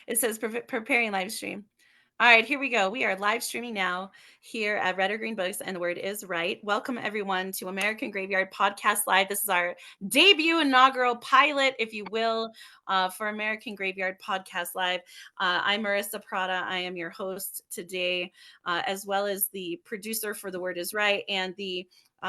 It says preparing live stream. All right, here we go. We are live streaming now here at Red or Green Books, and the word is right. Welcome, everyone, to American Graveyard Podcast Live. This is our debut inaugural pilot, if you will, for American Graveyard Podcast Live. I'm Marissa Prada. I am your host today, as well as the producer for The Word is Right and the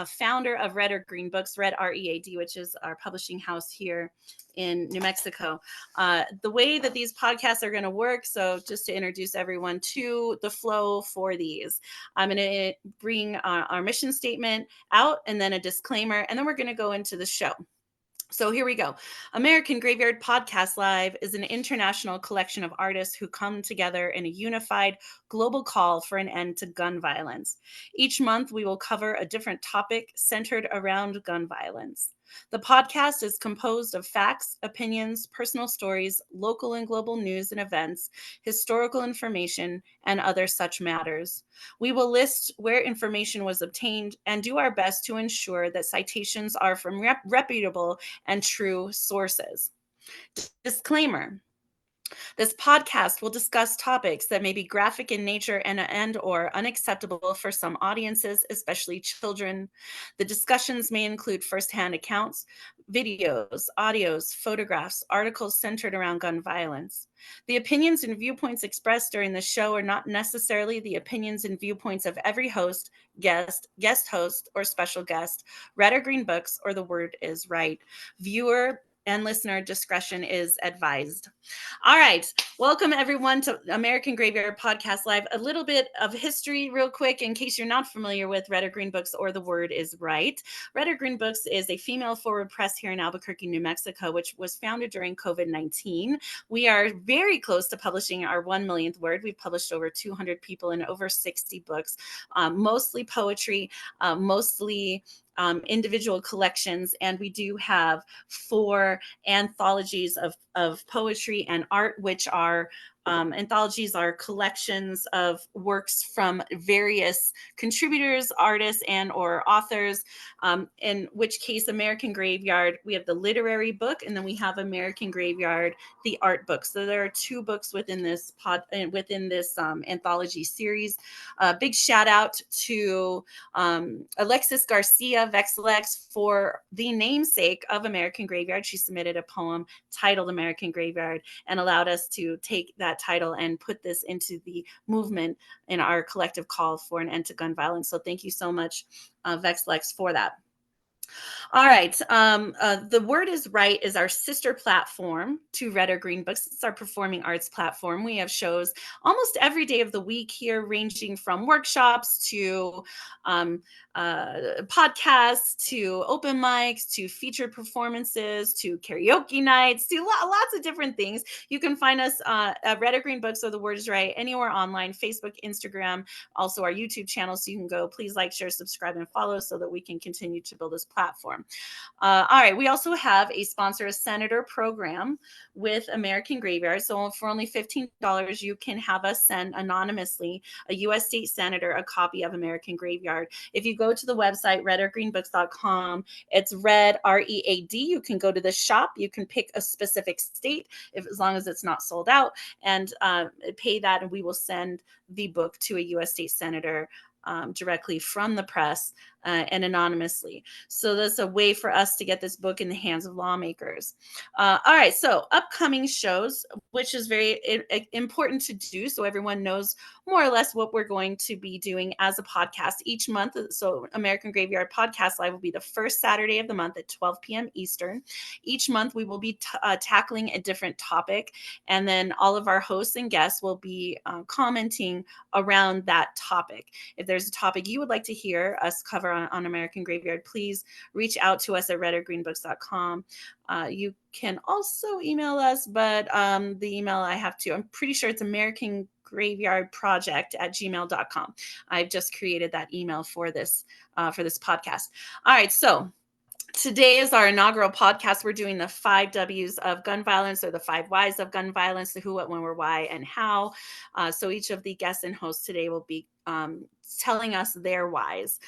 founder of Red or Green Books, Red READ, which is our publishing house here in New Mexico. The way that these podcasts are going to work, so just to introduce everyone to the flow for these, I'm going to bring our mission statement out and then a disclaimer, and then we're going to go into the show. So here we go. American Graveyard Podcast Live is an international collection of artists who come together in a unified global call for an end to gun violence. Each month, we will cover a different topic centered around gun violence. The podcast is composed of facts, opinions, personal stories, local and global news and events, historical information, and other such matters. We will list where information was obtained and do our best to ensure that citations are from reputable and true sources. Disclaimer. This podcast will discuss topics that may be graphic in nature and or unacceptable for some audiences, especially children. The discussions may include firsthand accounts, videos, audios, photographs, articles centered around gun violence. The opinions and viewpoints expressed during the show are not necessarily the opinions and viewpoints of every host, guest host, or special guest. Red or Green Books or The Word is Right. Viewer and listener discretion is advised. All right. Welcome, everyone, to American Graveyard Podcast Live. A little bit of history, real quick, in case you're not familiar with Red or Green Books or The Word is Right. Red or Green Books is a female forward press here in Albuquerque, New Mexico, which was founded during COVID-19. We are very close to publishing our 1 millionth word. We've published over 200 people in over 60 books, mostly poetry, mostly individual collections, and we do have 4 anthologies of poetry and art, which are anthologies are collections of works from various contributors, artists, and or authors. In which case, American Graveyard, we have the literary book, and then we have American Graveyard, the art book. So there are 2 books within this anthology series. Big shout out to Alexis Garcia Vexlex for the namesake of American Graveyard. She submitted a poem titled American Graveyard and allowed us to take that title and put this into the movement in our collective call for an end to gun violence. So thank you so much, Vexlex, for that. All right. The Word is Right is our sister platform to Red or Green Books. It's our performing arts platform. We have shows almost every day of the week here, ranging from workshops to podcasts to open mics to featured performances to karaoke nights to lots of different things. You can find us at Red or Green Books or The Word is Right anywhere online, Facebook, Instagram, also our YouTube channel. So you can go, please like, share, subscribe, and follow so that we can continue to build this platform. All right. We also have a sponsor, a senator program with American Graveyard. So for only $15, you can have us send anonymously a U.S. state senator a copy of American Graveyard. If you go to the website, redorgreenbooks.com, it's Red, READ. You can go to the shop. You can pick a specific state, as long as it's not sold out, and pay that, and we will send the book to a U.S. state senator directly from the press and anonymously. So that's a way for us to get this book in the hands of lawmakers. All right, so upcoming shows, which is very important to do so everyone knows more or less what we're going to be doing as a podcast each month. So American Graveyard Podcast Live will be the first Saturday of the month at 12 p.m. Eastern. Each month we will be tackling a different topic, and then all of our hosts and guests will be commenting around that topic. If there's a topic you would like to hear us cover on American Graveyard, please reach out to us at redorgreenbooks.com. You can also email us, but the email I'm pretty sure it's americangraveyardproject@gmail.com. I've just created that email for this podcast. All right, so today is our inaugural podcast. We're doing the 5 W's of gun violence, or the 5 Y's of gun violence: the who, what, when, where, why, and how. So each of the guests and hosts today will be telling us their whys.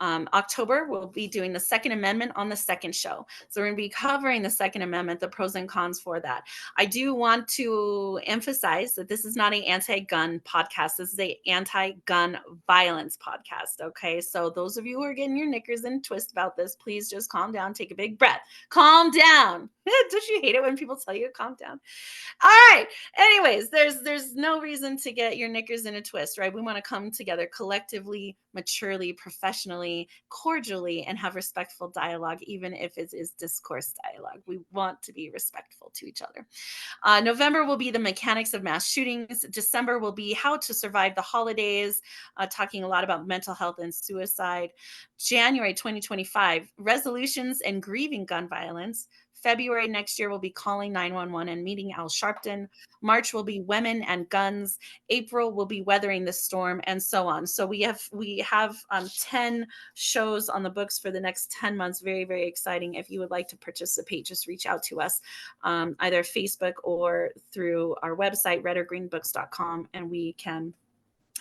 October, we'll be doing the Second Amendment on the second show. So we're going to be covering the Second Amendment, the pros and cons for that. I do want to emphasize that this is not an anti-gun podcast. This is an anti-gun violence podcast. Okay. So those of you who are getting your knickers in a twist about this, please just calm down, take a big breath, calm down. Don't you hate it when people tell you to calm down? All right. Anyways, there's no reason to get your knickers in a twist, right? We want to come together collectively, maturely, professionally, cordially, and have respectful dialogue, even if it is discourse dialogue. We want to be respectful to each other. November will be the mechanics of mass shootings. December will be how to survive the holidays, talking a lot about mental health and suicide. January 2025, resolutions and grieving gun violence. February next year will be calling 911 and meeting Al Sharpton. March will be women and guns. April will be weathering the storm, and so on. So we have 10 shows on the books for the next 10 months. Very, very exciting. If you would like to participate, just reach out to us, either Facebook or through our website, redorgreenbooks.com, and we can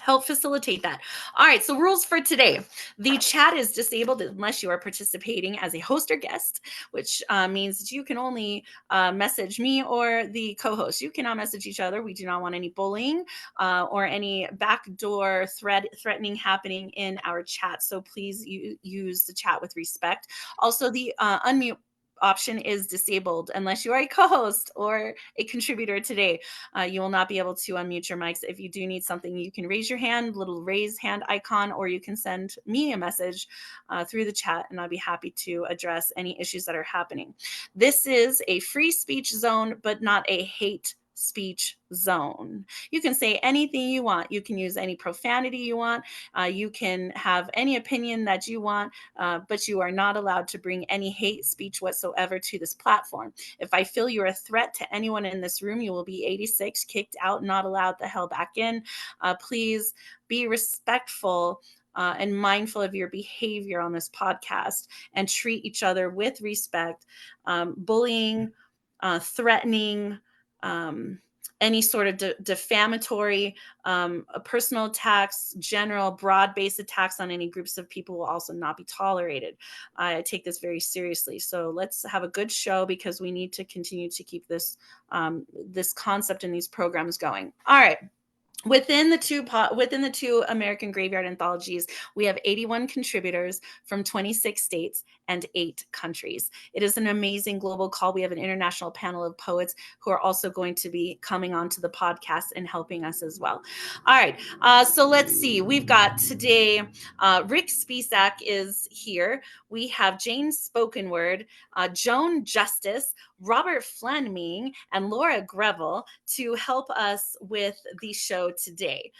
help facilitate that. All right, so rules for today. The chat is disabled unless you are participating as a host or guest, which means that you can only message me or the co-host. You cannot message each other. We do not want any bullying or any backdoor threatening happening in our chat. So please use the chat with respect. Also, the unmute option is disabled unless you are a co-host or a contributor today. You will not be able to unmute your mics. If you do need something, you can raise your hand, little raise hand icon, or you can send me a message through the chat, and I'll be happy to address any issues that are happening. This is a free speech zone, but not a hate speech zone. You can say anything you want. You can use any profanity you want. You can have any opinion that you want, but you are not allowed to bring any hate speech whatsoever to this platform. If I feel you're a threat to anyone in this room, you will be 86, kicked out, not allowed the hell back in. Please be respectful and mindful of your behavior on this podcast, and treat each other with respect. Bullying, threatening, any sort of defamatory, personal attacks, general broad-based attacks on any groups of people will also not be tolerated. I take this very seriously. So let's have a good show, because we need to continue to keep this this concept and these programs going. All right. Within the two American Graveyard anthologies, we have 81 contributors from 26 states and 8 countries. It is an amazing global call. We have an international panel of poets who are also going to be coming onto the podcast and helping us as well. All right, so let's see. We've got today, Rick Spisak is here. We have Jane Spokenword, Joan Justice, Robert Fleming, and Laura Greville to help us with the show today.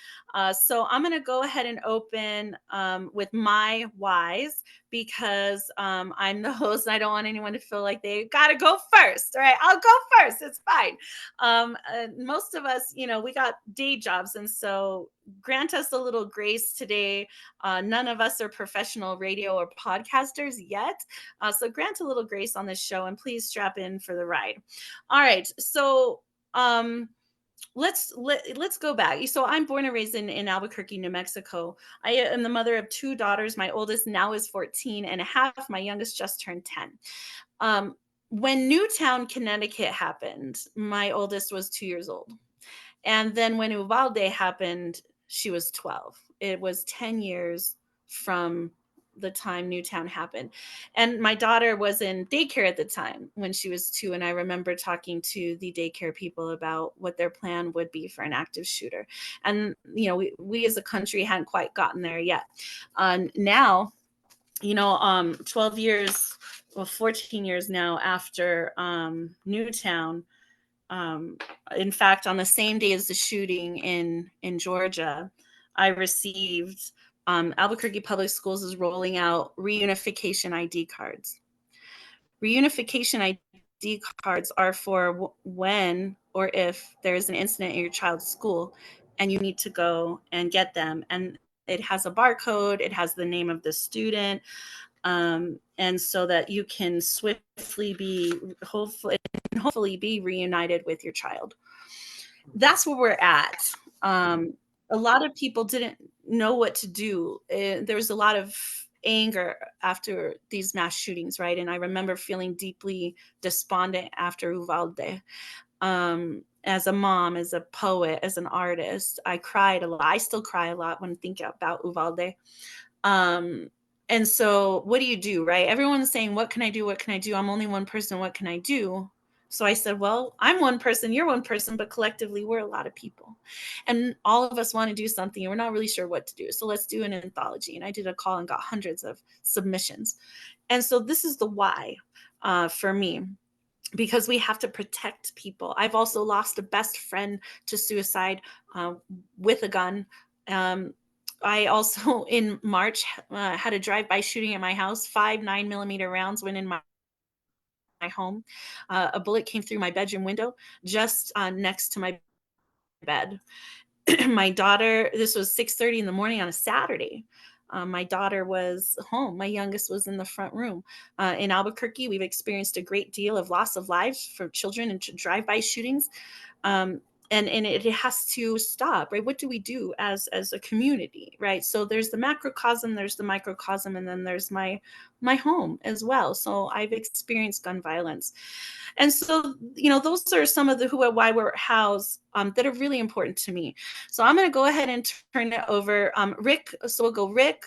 So I'm going to go ahead and open with my whys, because I'm the host and I don't want anyone to feel like they got to go first. All right, I'll go first. It's fine. Most of us, we got day jobs, and so grant us a little grace today. None of us are professional radio or podcasters yet. So grant a little grace on this show, and please strap in for the ride. All right. So let's go back. So I'm born and raised in Albuquerque, New Mexico. I am the mother of 2 daughters. My oldest now is 14 and a half. My youngest just turned 10. When Newtown, Connecticut happened, my oldest was 2 years old. And then when Uvalde happened, she was 12. It was 10 years from the time Newtown happened. And my daughter was in daycare at the time when she was 2. And I remember talking to the daycare people about what their plan would be for an active shooter. And, we as a country hadn't quite gotten there yet. Now, 12 years, 14 years now after Newtown, in fact, on the same day as the shooting in Georgia, I received Albuquerque Public Schools is rolling out reunification ID cards. Reunification ID cards are for when or if there is an incident in your child's school and you need to go and get them. And it has a barcode, it has the name of the student, and so that you can swiftly be hopefully be reunited with your child. That's where we're at. A lot of people didn't know what to do. There was a lot of anger after these mass shootings, right? And I remember feeling deeply despondent after Uvalde. As a mom, as a poet, as an artist, I cried a lot. I still cry a lot when thinking about Uvalde. Um, and so what do you do, right? Everyone's saying, what can I do? What can I do? I'm only one person. What can I do? So I said, well, I'm one person, you're one person, but collectively we're a lot of people. And all of us want to do something and we're not really sure what to do. So let's do an anthology. And I did a call and got hundreds of submissions. And so this is the why for me, because we have to protect people. I've also lost a best friend to suicide uh, with a gun. Um, I also, in March, had a drive-by shooting at my house. 5 9mm rounds went in my home. A bullet came through my bedroom window just next to my bed. My daughter, this was 6:30 in the morning on a Saturday. My daughter was home. My youngest was in the front room. In Albuquerque, we've experienced a great deal of loss of lives for children and drive-by shootings. Um, and it has to stop, right? What do we do as a community, right? So there's the macrocosm, there's the microcosm, and then there's my home as well. So I've experienced gun violence. And so, those are some of the who, why, where, hows that are really important to me. So I'm going to go ahead and turn it over. Rick, so we'll go Rick,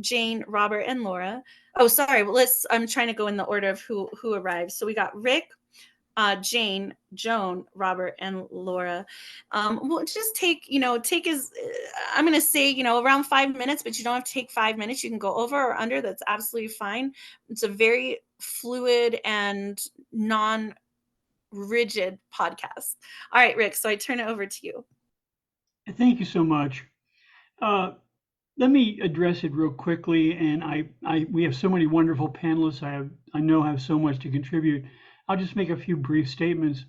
Jane, Robert, and Laura. Oh, sorry. Well, I'm trying to go in the order of who arrived. So we got Rick, Jane, Joan, Robert, and Laura. We'll just take as I'm going to say, around 5 minutes, but you don't have to take 5 minutes. You can go over or under. That's absolutely fine. It's a very fluid and non rigid podcast. All right, Rick. So I turn it over to you. Thank you so much. Uh, Let me address it real quickly. And we have so many wonderful panelists. I know have so much to contribute. I'll just make a few brief statements.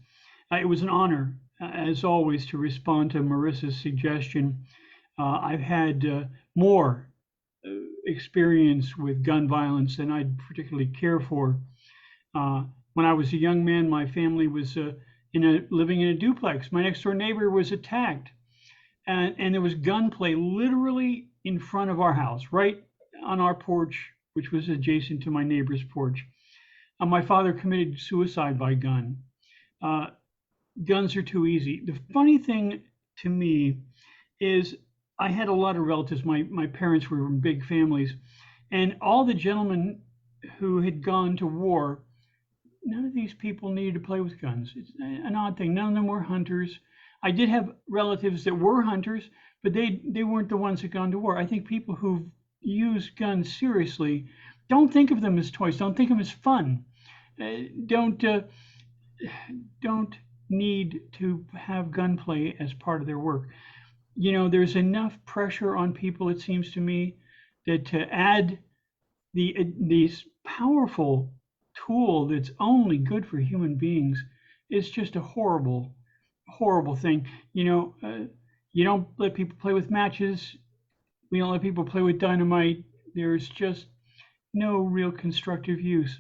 It was an honor, as always, to respond to Marissa's suggestion. I've had more experience with gun violence than I'd particularly care for. When I was a young man, my family was living in a duplex. My next door neighbor was attacked, and there was gunplay literally in front of our house, right on our porch, which was adjacent to my neighbor's porch. My father committed suicide by gun. Uh, Guns are too easy. The funny thing to me is I had a lot of relatives. My parents were in big families, and all the gentlemen who had gone to war, none of these people needed to play with guns. It's an odd thing. None of them were hunters. I did have relatives that were hunters, but they weren't the ones that gone to war. I think people who use guns seriously don't think of them as toys. Don't think of them as fun. Don't don't need to have gunplay as part of their work. There's enough pressure on people, it seems to me, that to add these powerful tool that's only good for human beings is just a horrible, horrible thing. You don't let people play with matches. We don't let people play with dynamite. There's just no real constructive use.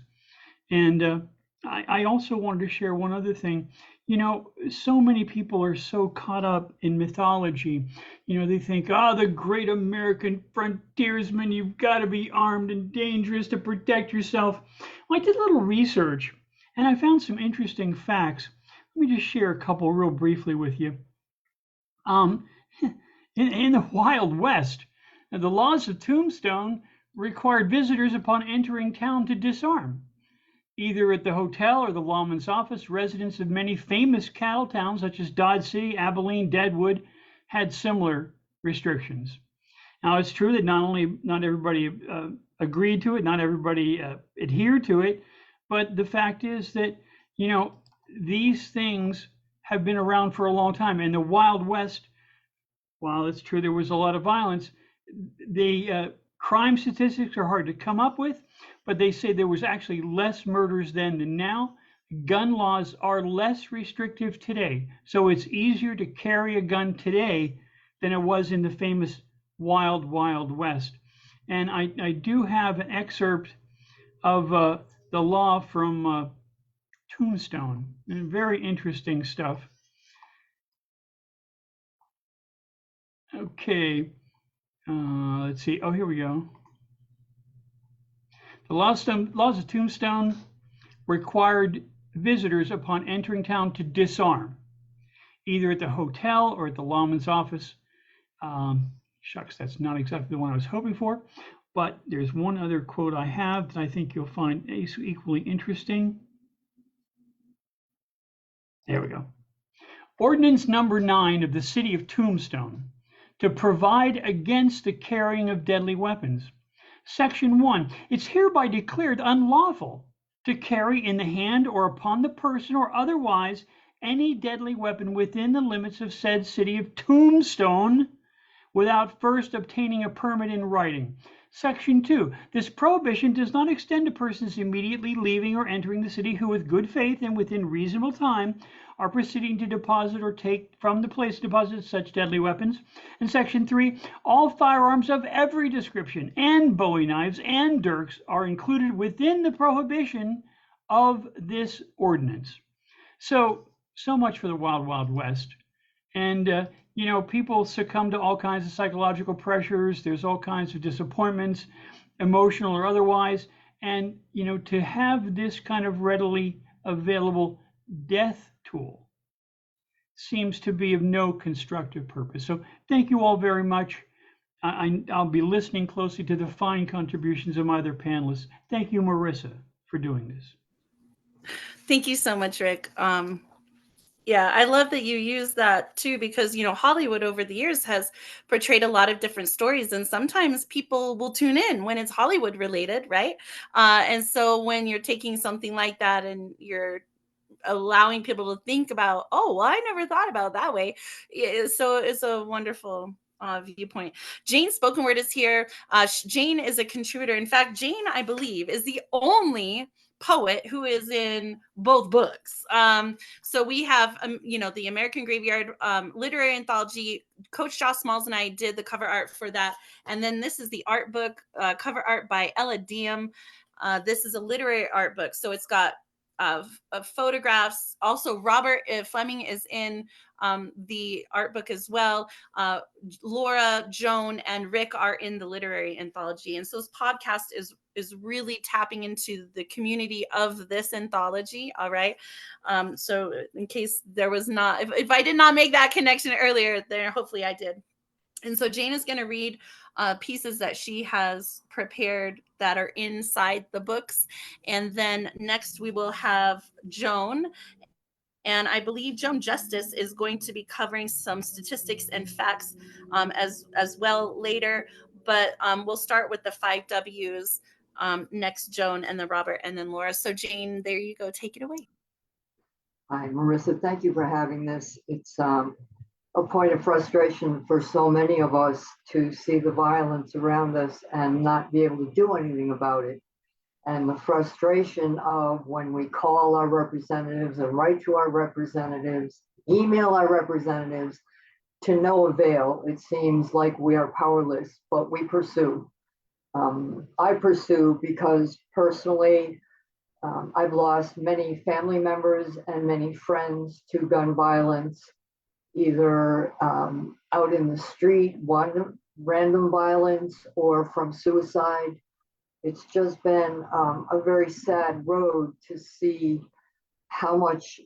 And I also wanted to share one other thing. So many people are so caught up in mythology. They think, the great American frontiersman, you've got to be armed and dangerous to protect yourself. Well, I did a little research and I found some interesting facts. Let me just share a couple real briefly with you. Um, in the Wild West, the laws of Tombstone required visitors upon entering town to disarm. Either at the hotel or the lawman's office, residents of many famous cattle towns such as Dodge City, Abilene, Deadwood had similar restrictions. Now, it's true that not everybody agreed to it, not everybody adhered to it, but the fact is that these things have been around for a long time. And the Wild West, while it's true there was a lot of violence, the crime statistics are hard to come up with, but they say there was actually less murders then than now. Gun laws are less restrictive today, so it's easier to carry a gun today than it was in the famous Wild West. And I do have an excerpt of the law from Tombstone, very interesting stuff. Okay. Let's see. Oh, here we go. The laws of Tombstone required visitors upon entering town to disarm, either at the hotel or at the lawman's office. Shucks, that's not exactly the one I was hoping for, but there's one other quote I have that I think you'll find equally interesting. There we go. Ordinance number 9 of the city of Tombstone to provide against the carrying of deadly weapons. Section 1, it's hereby declared unlawful to carry in the hand or upon the person or otherwise any deadly weapon within the limits of said city of Tombstone without first obtaining a permit in writing. Section 2, this prohibition does not extend to persons immediately leaving or entering the city who with good faith and within reasonable time are proceeding to deposit or take from the place of deposit such deadly weapons. And Section 3, all firearms of every description and bowie knives and dirks are included within the prohibition of this ordinance. So much for the Wild Wild West. And people succumb to all kinds of psychological pressures. There's all kinds of disappointments, emotional or otherwise. And, to have this kind of readily available death tool seems to be of no constructive purpose. So thank you all very much. I'll be listening closely to the fine contributions of my other panelists. Thank you, Marissa, for doing this. Thank you so much, Rick. Yeah, I love that you use that too, because Hollywood over the years has portrayed a lot of different stories, and sometimes people will tune in when it's Hollywood related, right? And so when you're taking something like that and you're allowing people to think about, oh, well, I never thought about it that way. So it's a wonderful viewpoint. Jane Spoken Word is here. Jane is a contributor. In fact, Jane, I believe, is the only poet who is in both books. So we have, the American Graveyard literary anthology. Coach Josh Smalls and I did the cover art for that. And then this is the art book, cover art by Ella Diem. This is a literary art book. So it's got of photographs. Also, Robert Fleming is in the art book as well. Laura, Joan, and Rick are in the literary anthology. And so this podcast is really tapping into the community of this anthology. All right. So in case there was not, if I did not make that connection earlier, then hopefully I did. And so Jane is going to read pieces that she has prepared that are inside the books. And then next we will have Joan. And I believe Joan Justice is going to be covering some statistics and facts as well later. But we'll start with the 5 W's next, Joan, and then Robert, and then Laura. So Jane, there you go. Take it away. Hi, Marissa. Thank you for having this. It's a point of frustration for so many of us to see the violence around us and not be able to do anything about it. And the frustration of when we call our representatives and write to our representatives, email our representatives, to no avail. It seems like we are powerless, but we pursue. I pursue because personally, I've lost many family members and many friends to gun violence, either out in the street, one random violence, or from suicide. It's just been a very sad road to see how much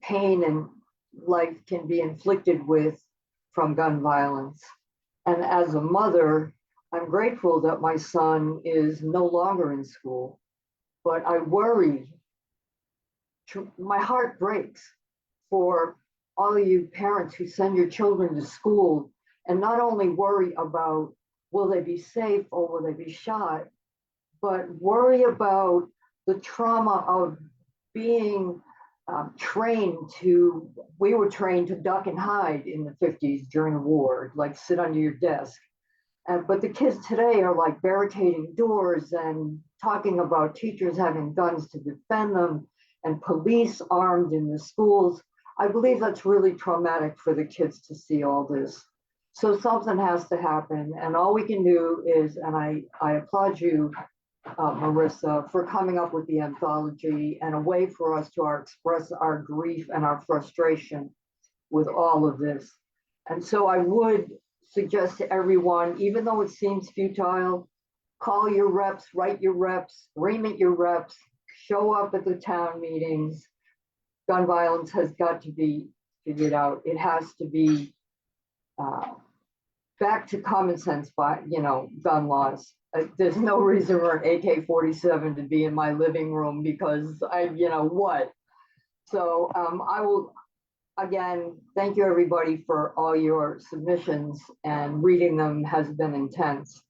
pain and life can be inflicted with from gun violence. And as a mother, I'm grateful that my son is no longer in school, but I worry, my heart breaks for all of you parents who send your children to school and not only worry about will they be safe or will they be shot, but worry about the trauma of being we were trained to duck and hide in the 50s during the war, like sit under your desk. But the kids today are like barricading doors and talking about teachers having guns to defend them and police armed in the schools. I believe that's really traumatic for the kids to see all this. So something has to happen. And all we can do is, and I applaud you, Marissa, for coming up with the anthology and a way for us to express our grief and our frustration with all of this. And so I would suggest to everyone, even though it seems futile, call your reps, write your reps, scream at your reps, show up at the town meetings. Gun violence has got to be figured out. It has to be back to common sense by, gun laws. There's no reason for an AK-47 to be in my living room because what? So I will, again, thank you everybody for all your submissions, and reading them has been intense,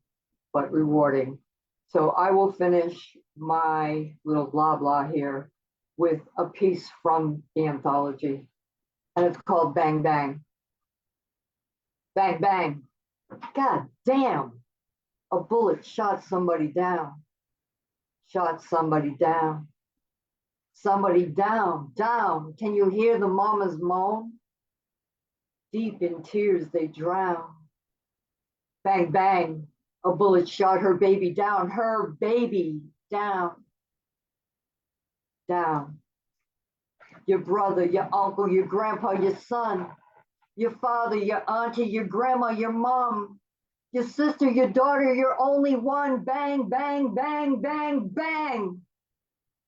but rewarding. So I will finish my little blah blah here with a piece from the anthology, and it's called Bang Bang. Bang Bang. God damn. A bullet shot somebody down. Shot somebody down. Somebody down, down. Can you hear the mama's moan? Deep in tears they drown. Bang, bang. A bullet shot her baby down. Her baby down. Down. Your brother, your uncle, your grandpa, your son, your father, your auntie, your grandma, your mom, your sister, your daughter, your only one. Bang, bang, bang, bang, bang.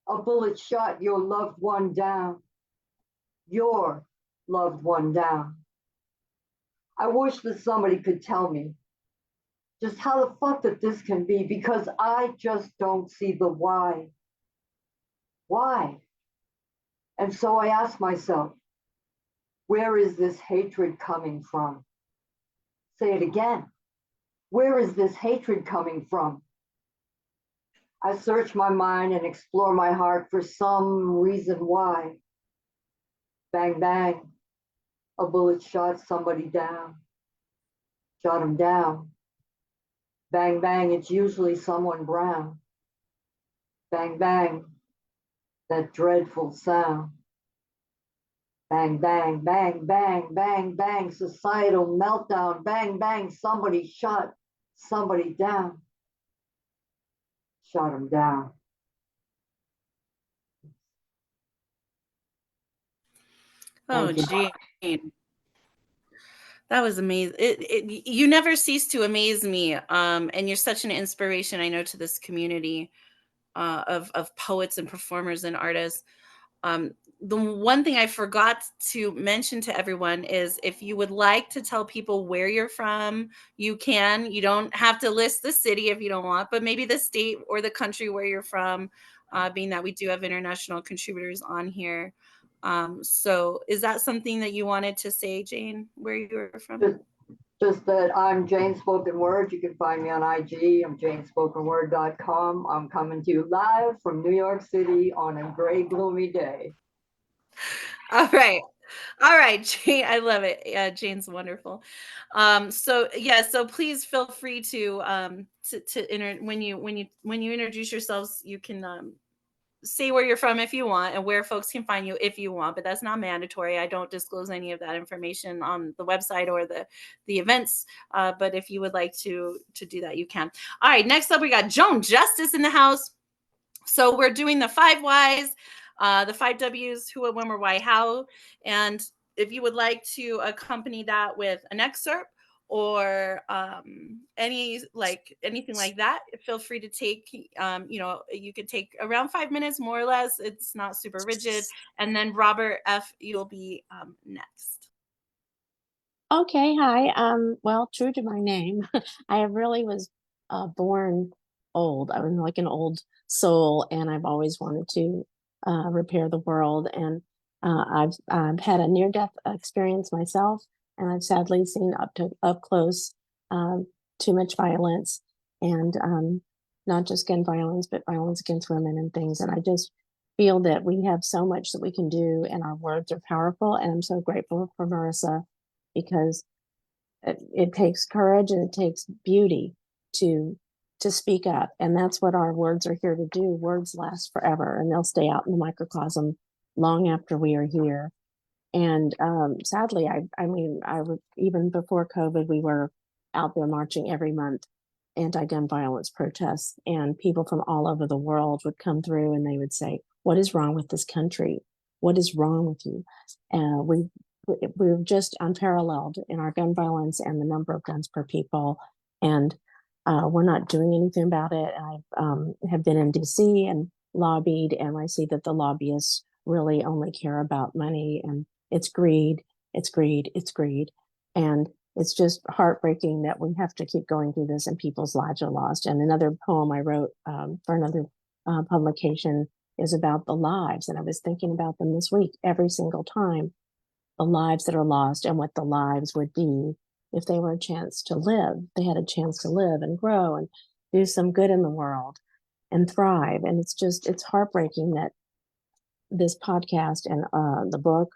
A bullet shot your loved one down. Your loved one down. I wish that somebody could tell me just how the fuck that this can be, because I just don't see the why. Why? And so I ask myself, where is this hatred coming from? Say it again. Where is this hatred coming from? I search my mind and explore my heart for some reason why. Bang, bang. A bullet shot somebody down. Shot him down. Bang, bang. It's usually someone brown. Bang, bang. That dreadful sound. Bang, bang, bang, bang, bang, bang. Societal meltdown. Bang, bang. Somebody shot somebody down. Shot him down. Oh, Jane, that was amazing. You never cease to amaze me, and you're such an inspiration, I know, to this community of poets and performers and artists. The one thing I forgot to mention to everyone is, if you would like to tell people where you're from, you can. You don't have to list the city if you don't want, but maybe the state or the country where you're from, being that we do have international contributors on here. So is that something that you wanted to say, Jane, where you're from? Just that I'm Jane Spoken Word. You can find me on IG. I'm janespokenword.com. I'm coming to you live from New York City on a gray, gloomy day. All right. All right, Jane, I love it. Jane's wonderful. So yeah, so please feel free to when you introduce yourselves, you can say where you're from if you want, and where folks can find you if you want, but that's not mandatory. I don't disclose any of that information on the website or the events, but if you would like to do that, you can. All right, next up we got Joan Justice in the house. So we're doing the 5 whys, the 5 W's: who, what, when, where, why, how. And if you would like to accompany that with an excerpt or anything like that, feel free to take, you could take around 5 minutes, more or less. It's not super rigid. And then Robert F., you'll be next. Okay, hi. Well, true to my name, I really was born old. I was like an old soul, and I've always wanted to repair the world. And I've had a near-death experience myself, and I've sadly seen up close too much violence, and not just gun violence, but violence against women and things. And I just feel that we have so much that we can do, and our words are powerful. And I'm so grateful for Marissa, because it takes courage and it takes beauty to speak up, and that's what our words are here to do. Words last forever, and they'll stay out in the microcosm long after we are here. And sadly, I mean, I would, even before COVID, we were out there marching every month, anti-gun violence protests, and people from all over the world would come through and they would say, "What is wrong with this country? What is wrong with you?" we're just unparalleled in our gun violence and the number of guns per people, and we're not doing anything about it. I have been in DC and lobbied, and I see that the lobbyists really only care about money, and it's greed, it's greed, it's greed. And it's just heartbreaking that we have to keep going through this and people's lives are lost. And another poem I wrote for another publication is about the lives. And I was thinking about them this week every single time, the lives that are lost and what the lives would be if they were a chance to live. They had a chance to live and grow and do some good in the world and thrive. And it's heartbreaking that this podcast and the book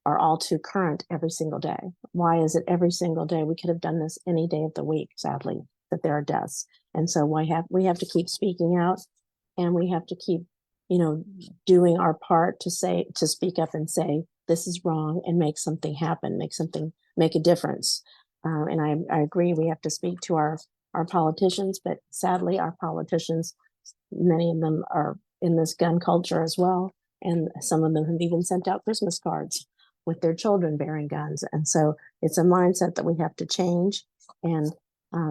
are all too current every single day. Why is it every single day? We could have done this any day of the week, sadly, that there are deaths. And so we have to keep speaking out, and we have to keep, doing our part to speak up and say, this is wrong, and make something happen, make a difference. And I agree, we have to speak to our politicians, but sadly, our politicians, many of them are in this gun culture as well. And some of them have even sent out Christmas cards with their children bearing guns. And so it's a mindset that we have to change. And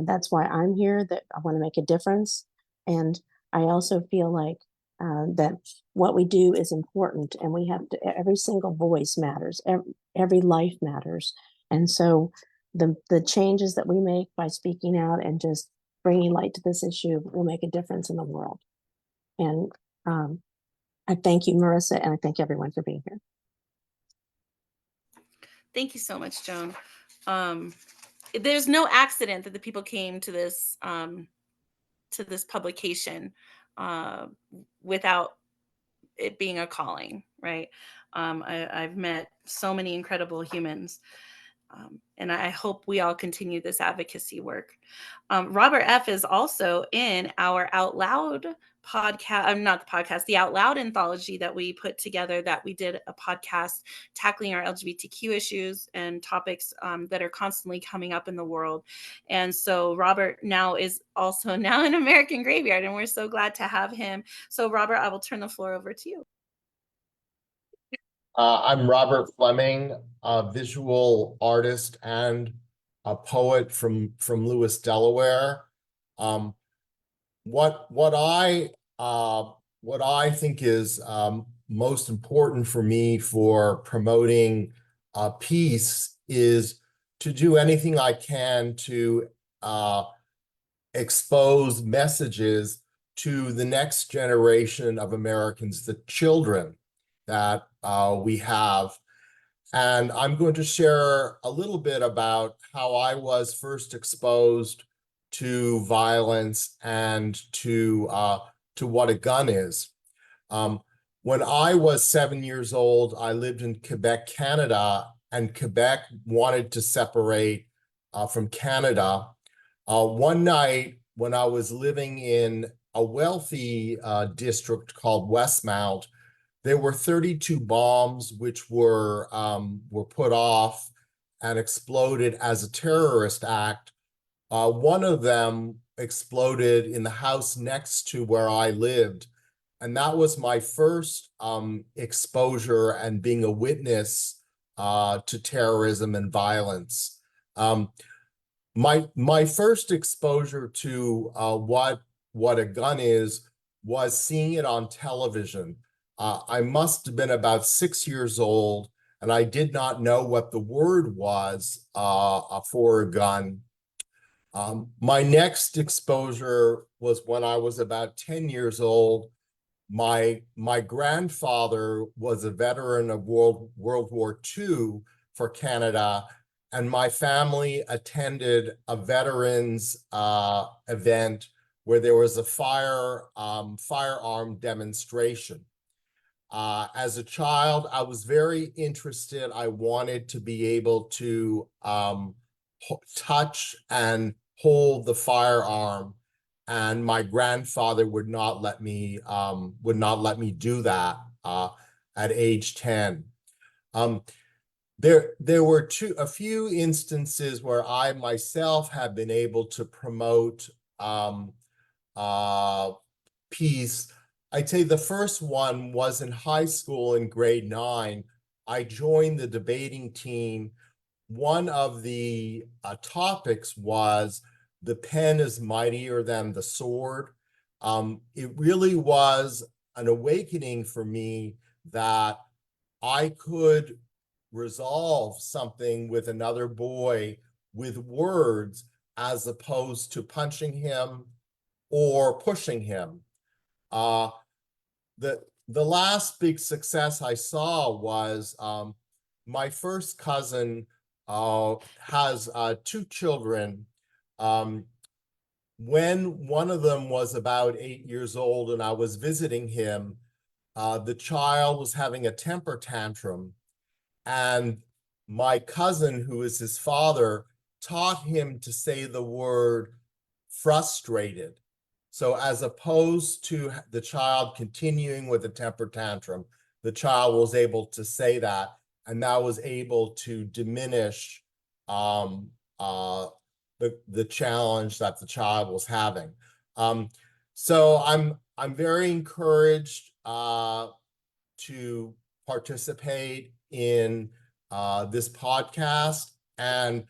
that's why I'm here, that I want to make a difference. And I also feel like that what we do is important, and we have to, every single voice matters, every life matters. And so the changes that we make by speaking out and just bringing light to this issue will make a difference in the world. And I thank you, Marissa, and I thank everyone for being here. Thank you so much, Joan. There's no accident that the people came to this publication without it being a calling, right? I've met so many incredible humans, and I hope we all continue this advocacy work. Robert F. is also in our Out Loud podcast, not the podcast, the Out Loud anthology that we put together, that we did a podcast tackling our LGBTQ issues and topics that are constantly coming up in the world. And so Robert now is also now in American Graveyard, and we're so glad to have him. So Robert, I will turn the floor over to you. I'm Robert Fleming, a visual artist and a poet from Lewis, Delaware. What I think is most important for me for promoting peace is to do anything I can to expose messages to the next generation of Americans, the children that we have. And I'm going to share a little bit about how I was first exposed to violence and to what a gun is. When I was 7 years old, I lived in Quebec, Canada, and Quebec wanted to separate from Canada. One night when I was living in a wealthy district called Westmount, there were 32 bombs which were put off and exploded as a terrorist act. One of them exploded in the house next to where I lived. And that was my first exposure and being a witness to terrorism and violence. My first exposure to what a gun is was seeing it on television. I must have been about 6 years old, and I did not know what the word was for a gun. My next exposure was when I was about 10 years old. My grandfather was a veteran of World War II for Canada, and my family attended a veterans event where there was a firearm demonstration. As a child, I was very interested. I wanted to be able to touch and hold the firearm, and my grandfather would not let me do that at age 10. There were a few instances where I myself have been able to promote peace. I'd say the first one was in high school in grade 9. I joined the debating team, one of the topics was the pen is mightier than the sword. It really was an awakening for me that I could resolve something with another boy with words as opposed to punching him or pushing him. The last big success I saw was my first cousin has 2 children. When one of them was about 8 years old and I was visiting him, the child was having a temper tantrum, and my cousin, who is his father, taught him to say the word frustrated. So as opposed to the child continuing with a temper tantrum, the child was able to say that, and that was able to diminish the challenge that the child was having. So I'm very encouraged to participate in this podcast, and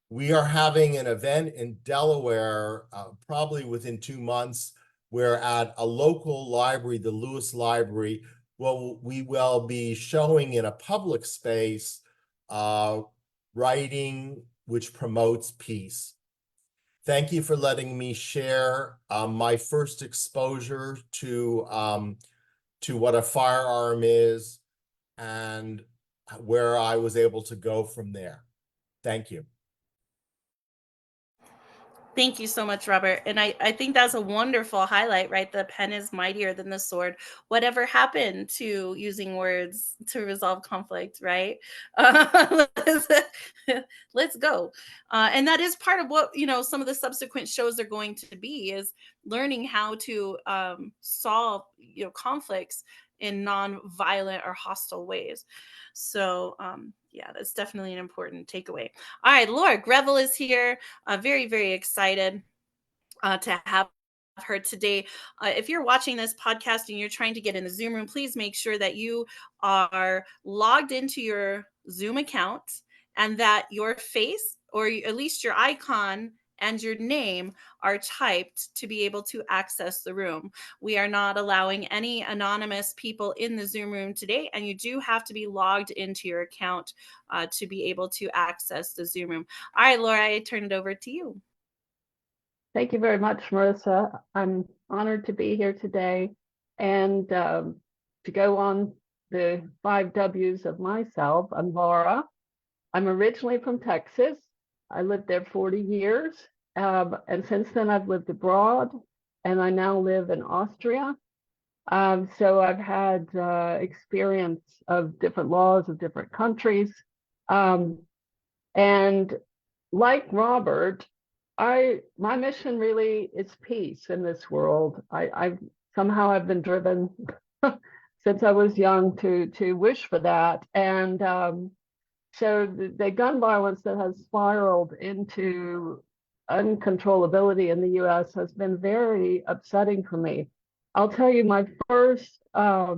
we are having an event in Delaware, probably within 2 months, where at a local library, the Lewis Library, well, we will be showing in a public space writing which promotes peace. Thank you for letting me share my first exposure to what a firearm is and where I was able to go from there. Thank you. Thank you so much, Robert. And I think that's a wonderful highlight, right? The pen is mightier than the sword. Whatever happened to using words to resolve conflict, right? Let's, let's go. And that is part of what, some of the subsequent shows are going to be, is learning how to solve, conflicts in non-violent or hostile ways. So yeah, that's definitely an important takeaway. All right, Laura Greville is here. Very, very excited to have her today. If you're watching this podcast and you're trying to get in the Zoom room, please make sure that you are logged into your Zoom account and that your face, or at least your icon and your name, are typed to be able to access the room. We are not allowing any anonymous people in the Zoom room today, and you do have to be logged into your account to be able to access the Zoom room. All right, Laura, I turn it over to you. Thank you very much, Marissa. I'm honored to be here today and to go on the 5 W's of myself. I'm Laura. I'm originally from Texas. I lived there 40 years. And since then, I've lived abroad, and I now live in Austria. So I've had experience of different laws of different countries. And like Robert, my mission really is peace in this world. I've been driven since I was young to wish for that. And so the gun violence that has spiraled into uncontrollability in the US has been very upsetting for me. I'll tell you, my first my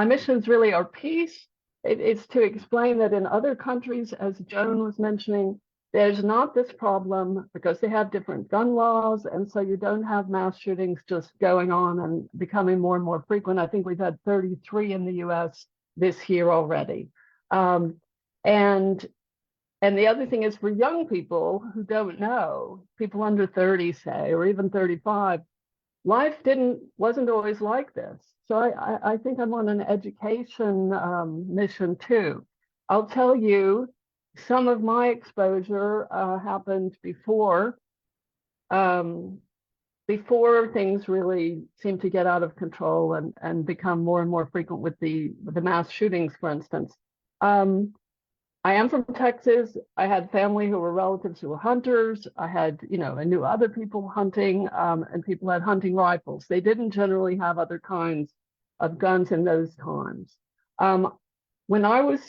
missions really are peace. It's to explain that in other countries, as Joan was mentioning, there's not this problem because they have different gun laws, and so you don't have mass shootings just going on and becoming more and more frequent. I think we've had 33 in the US this year already. And the other thing is, for young people who don't know, people under 30, say, or even 35, life wasn't always like this. So I think I'm on an education mission too. I'll tell you, some of my exposure happened before things really seemed to get out of control and become more and more frequent with the mass shootings, for instance. I am from Texas. I had family who were relatives who were hunters. I knew other people hunting, and people had hunting rifles. They didn't generally have other kinds of guns in those times. When I was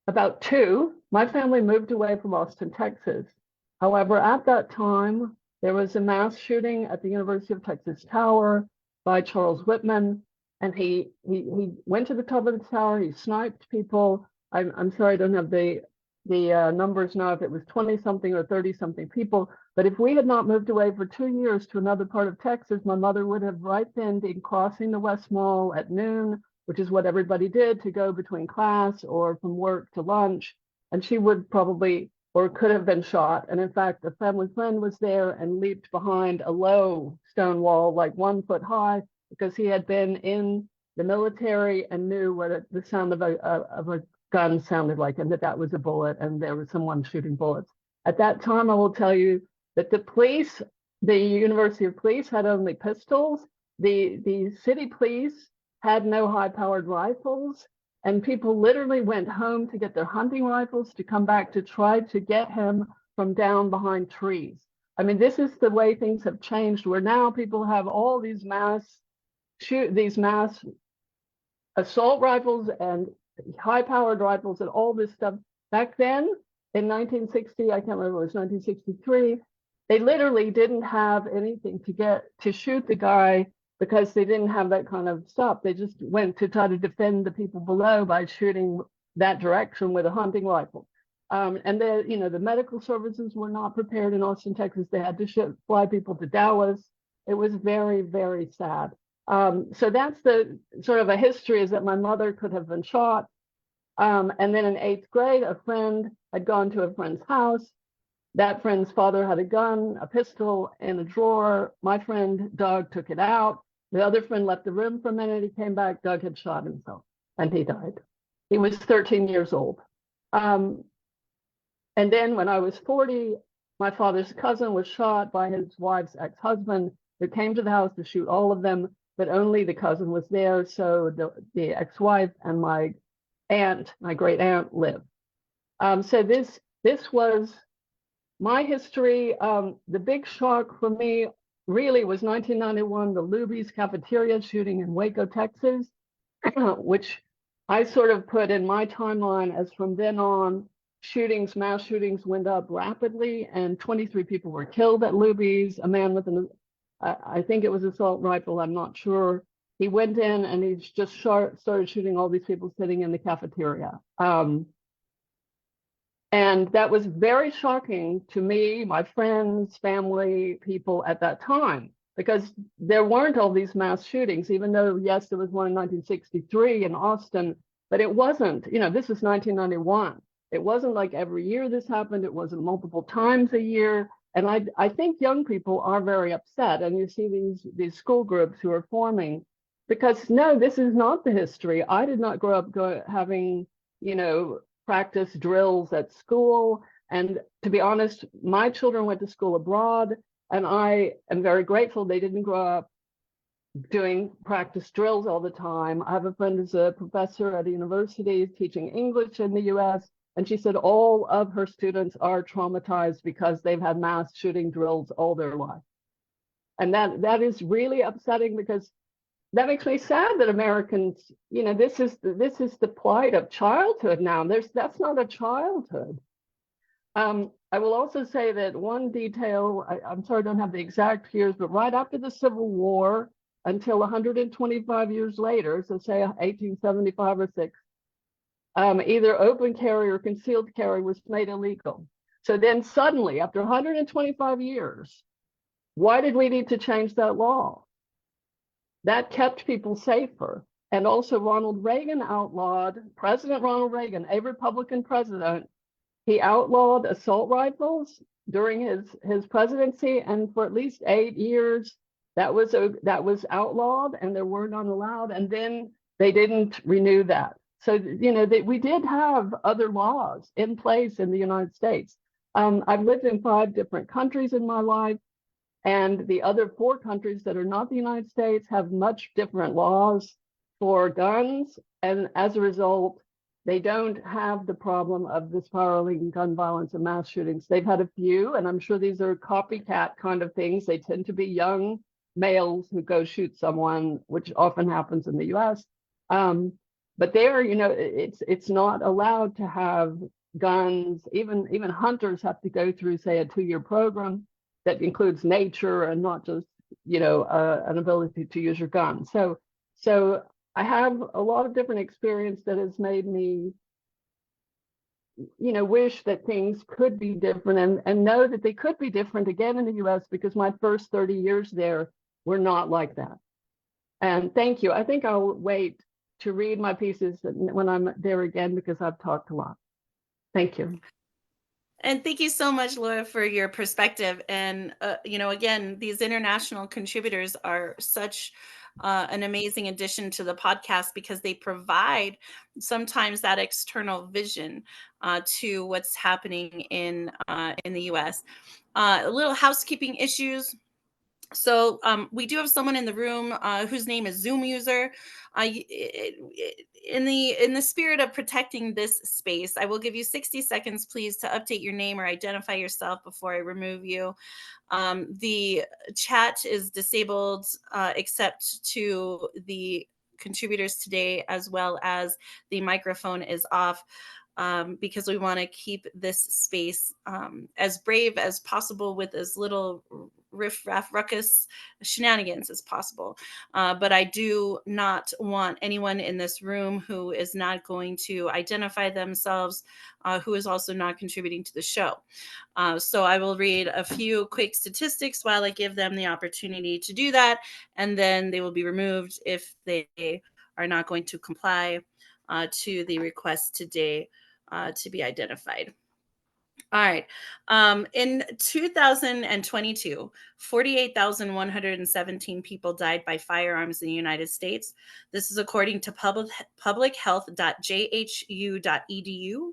about 2, my family moved away from Austin, Texas. However, at that time, there was a mass shooting at the University of Texas Tower by Charles Whitman. and he went to the top of the tower. He sniped people. I'm sorry, I don't have the numbers now, if it was 20 something or 30 something people. But if we had not moved away for 2 years to another part of Texas, my mother would have right then been crossing the West Mall at noon, which is what everybody did to go between class or from work to lunch. And she would probably, or could have been shot. And in fact, a family friend was there and leaped behind a low stone wall, like 1 foot high, because he had been in the military and knew what the sound of a gun sounded like, and that was a bullet, and there was someone shooting bullets. At that time, I will tell you that the police, the University of Police, had only pistols. The city police had no high-powered rifles, and people literally went home to get their hunting rifles to come back to try to get him from down behind trees. I mean, this is the way things have changed, where now people have all these mass assault rifles and high-powered rifles and all this stuff. Back then, in 1960, I can't remember, it was 1963, they literally didn't have anything to shoot the guy because they didn't have that kind of stuff. They just went to try to defend the people below by shooting that direction with a hunting rifle. And the medical services were not prepared in Austin, Texas. They had to fly people to Dallas. It was very, very sad. So that's the sort of a history, is that my mother could have been shot. And then in 8th grade, a friend had gone to a friend's house. That friend's father had a gun, a pistol in a drawer. My friend, Doug, took it out. The other friend left the room for a minute. He came back. Doug had shot himself and he died. He was 13 years old. And then when I was 40, my father's cousin was shot by his wife's ex-husband, who came to the house to shoot all of them, but only the cousin was there. So the ex-wife and my aunt, my great aunt, lived. So this was my history. The big shock for me really was 1991, the Luby's cafeteria shooting in Waco, Texas, which I sort of put in my timeline as from then on, mass shootings went up rapidly, and 23 people were killed at Luby's. A man with I think it was an assault rifle, I'm not sure. He went in and he just started shooting all these people sitting in the cafeteria. And that was very shocking to me, my friends, family, people at that time, because there weren't all these mass shootings, even though, yes, there was one in 1963 in Austin, but it wasn't, this was 1991. It wasn't like every year this happened. It wasn't multiple times a year. And I think young people are very upset. And you see these school groups who are forming, because no, this is not the history. I did not grow up having, practice drills at school. And to be honest, my children went to school abroad, and I am very grateful they didn't grow up doing practice drills all the time. I have a friend who's a professor at a university teaching English in the US, and she said all of her students are traumatized because they've had mass shooting drills all their life. And that is really upsetting, because that makes me sad that Americans, this is the plight of childhood now. That's not a childhood. I will also say that one detail, I'm sorry I don't have the exact years, but right after the Civil War until 125 years later, so say 1875 or 6, either open carry or concealed carry was made illegal. So then suddenly, after 125 years, why did we need to change that law? That kept people safer. And also President Ronald Reagan, a Republican president, he outlawed assault rifles during his presidency, and for at least 8 years, that was outlawed and there were none allowed. And then they didn't renew that. So, we did have other laws in place in the United States. I've lived in 5 different countries in my life, and the other 4 countries that are not the United States have much different laws for guns. And as a result, they don't have the problem of the spiraling gun violence and mass shootings. They've had a few, and I'm sure these are copycat kind of things. They tend to be young males who go shoot someone, which often happens in the US. But there, it's not allowed to have guns. Even hunters have to go through, say, a 2-year program that includes nature and not just, an ability to use your gun. So So I have a lot of different experience that has made me, wish that things could be different and know that they could be different again in the US, because my first 30 years there were not like that. And thank you. I think I'll wait to read my pieces when I'm there again, because I've talked a lot. Thank you. And thank you so much, Laura, for your perspective. And, again, these international contributors are such an amazing addition to the podcast, because they provide sometimes that external vision to what's happening in the U.S. A little housekeeping issues. So we do have someone in the room whose name is Zoom user. In the spirit of protecting this space, I will give you 60 seconds, please, to update your name or identify yourself before I remove you. The chat is disabled except to the contributors today, as well as the microphone is off. Because we want to keep this space as brave as possible, with as little riff-raff ruckus shenanigans as possible. But I do not want anyone in this room who is not going to identify themselves, who is also not contributing to the show. So I will read a few quick statistics while I give them the opportunity to do that, and then they will be removed if they are not going to comply to the request today to be identified. All right. In 2022, 48,117 people died by firearms in the United States. This is according to publichealth.jhu.edu.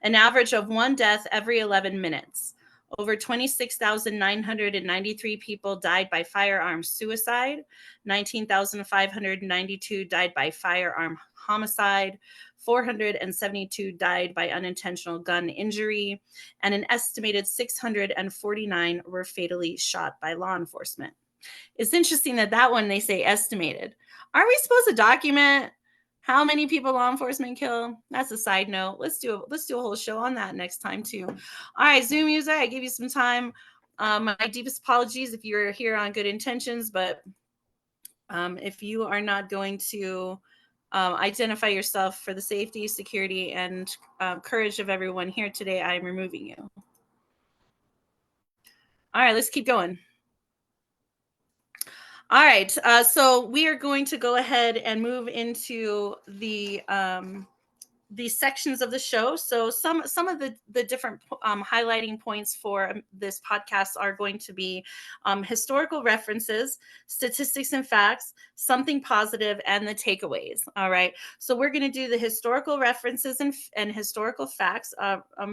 An average of one death every 11 minutes. Over 26,993 people died by firearm suicide. 19,592 died by firearm homicide. 472 died by unintentional gun injury. And an estimated 649 were fatally shot by law enforcement. It's interesting that one they say estimated. Aren't we supposed to document how many people law enforcement kill? That's a side note. Let's do a whole show on that next time too. All right, Zoom user, I gave you some time. My deepest apologies if you're here on good intentions, but if you are not going to identify yourself for the safety, security, and courage of everyone here today, I'm removing you. All right, let's keep going. All right, so we are going to go ahead and move into the sections of the show. So some of the different highlighting points for this podcast are going to be historical references, statistics and facts, something positive, and the takeaways. All right. So we're going to do the historical references and historical facts.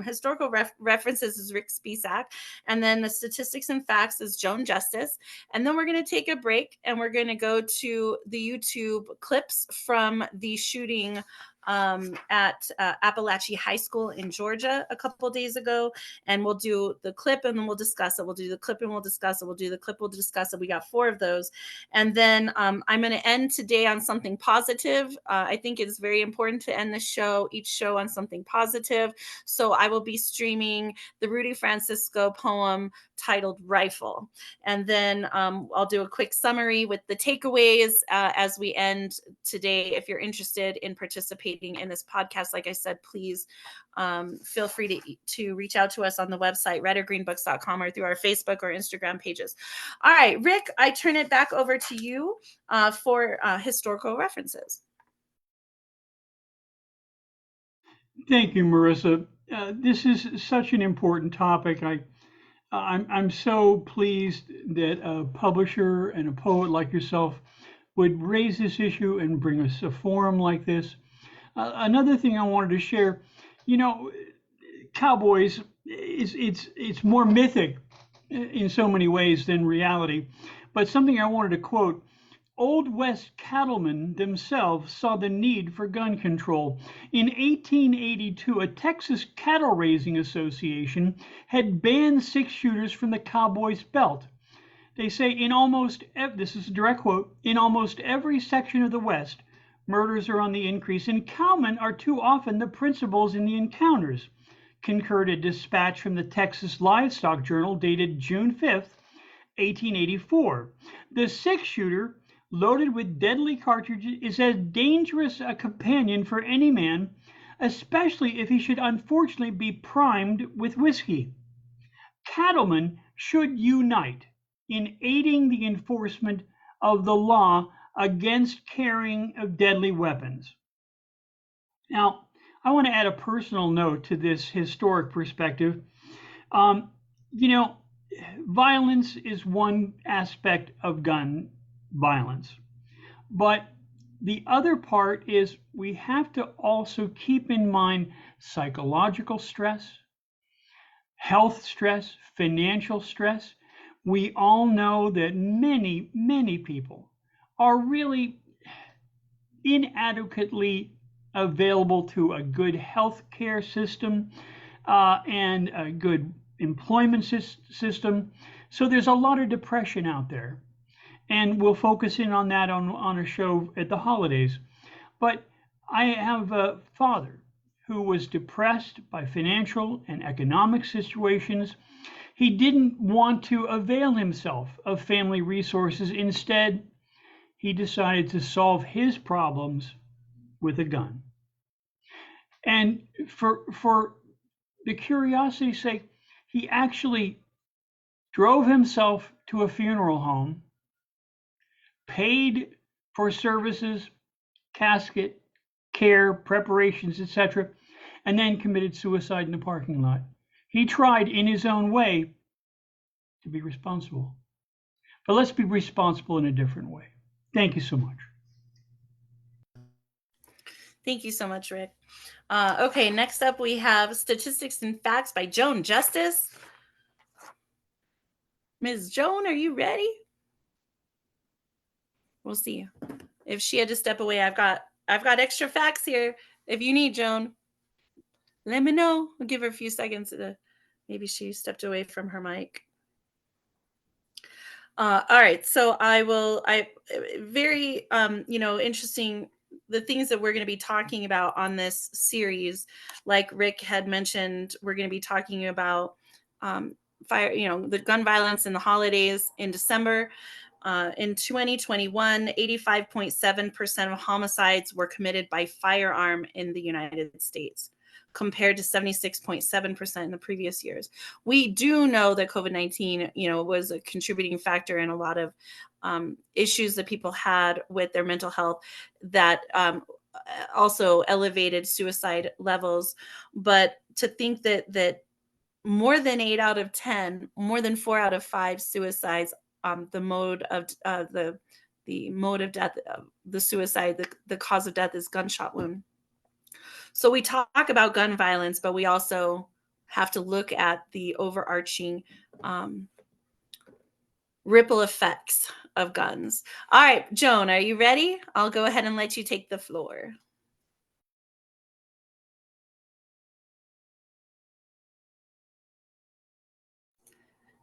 Historical references is Rick Spisak, and then the statistics and facts is Joan Justice. And then we're going to take a break, and we're going to go to the YouTube clips from the shooting at Appalachian High School in Georgia a couple days ago, and we'll do the clip and then we'll discuss it. We'll do the clip and we'll discuss it. We'll do the clip, we'll discuss it. We got 4 of those, and then I'm going to end today on something positive. I think it's very important to end each show on something positive. So I will be streaming the Rudy Francisco poem titled "Rifle," and then I'll do a quick summary with the takeaways as we end today. If you're interested in participating in this podcast, like I said, please feel free to reach out to us on the website redorgreenbooks.com or through our Facebook or Instagram pages. All right, Rick, I turn it back over to you for historical references. Thank you, Marissa. This is such an important topic. I'm so pleased that a publisher and a poet like yourself would raise this issue and bring us a forum like this. Another thing I wanted to share, cowboys, it's more mythic in so many ways than reality. But something I wanted to quote: Old West cattlemen themselves saw the need for gun control. In 1882, a Texas cattle raising association had banned 6-shooters from the cowboy's belt. They say this is a direct quote, in almost every section of the West, murders are on the increase, and cowmen are too often the principals in the encounters, concurred a dispatch from the Texas Livestock Journal dated June 5th, 1884. The 6-shooter loaded with deadly cartridges is as dangerous a companion for any man, especially if he should unfortunately be primed with whiskey. Cattlemen should unite in aiding the enforcement of the law against carrying of deadly weapons. Now, I want to add a personal note to this historic perspective. You know, violence is one aspect of gun violence, but the other part is we have to also keep in mind psychological stress, health stress, financial stress. We all know that many, many people are really inadequately available to a good health care system and a good employment system. So there's a lot of depression out there. And we'll focus in on that on a show at the holidays. But I have a father who was depressed by financial and economic situations. He didn't want to avail himself of family resources. Instead, he decided to solve his problems with a gun. And for the curiosity's sake, he actually drove himself to a funeral home, paid for services, casket, care, preparations, etc., and then committed suicide in the parking lot. He tried in his own way to be responsible. But let's be responsible in a different way. Thank you so much. Thank you so much, Rick. Okay, next up we have Statistics and Facts by Joan Justice. Ms. Joan, are you ready? We'll see. If she had to step away, I've got extra facts here. If you need, Joan, let me know. I'll give her a few seconds to, maybe she stepped away from her mic. All right, so very interesting, the things that we're going to be talking about on this series. Like Rick had mentioned, we're going to be talking about the gun violence in the holidays in December. In 2021, 85.7% of homicides were committed by firearm in the United States, compared to 76.7% in the previous years. We do know that COVID-19, was a contributing factor in a lot of issues that people had with their mental health that also elevated suicide levels. But to think that more than 8 out of 10, more than 4 out of 5 suicides, the mode of death, the suicide, the cause of death is gunshot wound. So we talk about gun violence, but we also have to look at the overarching ripple effects of guns. All right, Joan, are you ready? I'll go ahead and let you take the floor.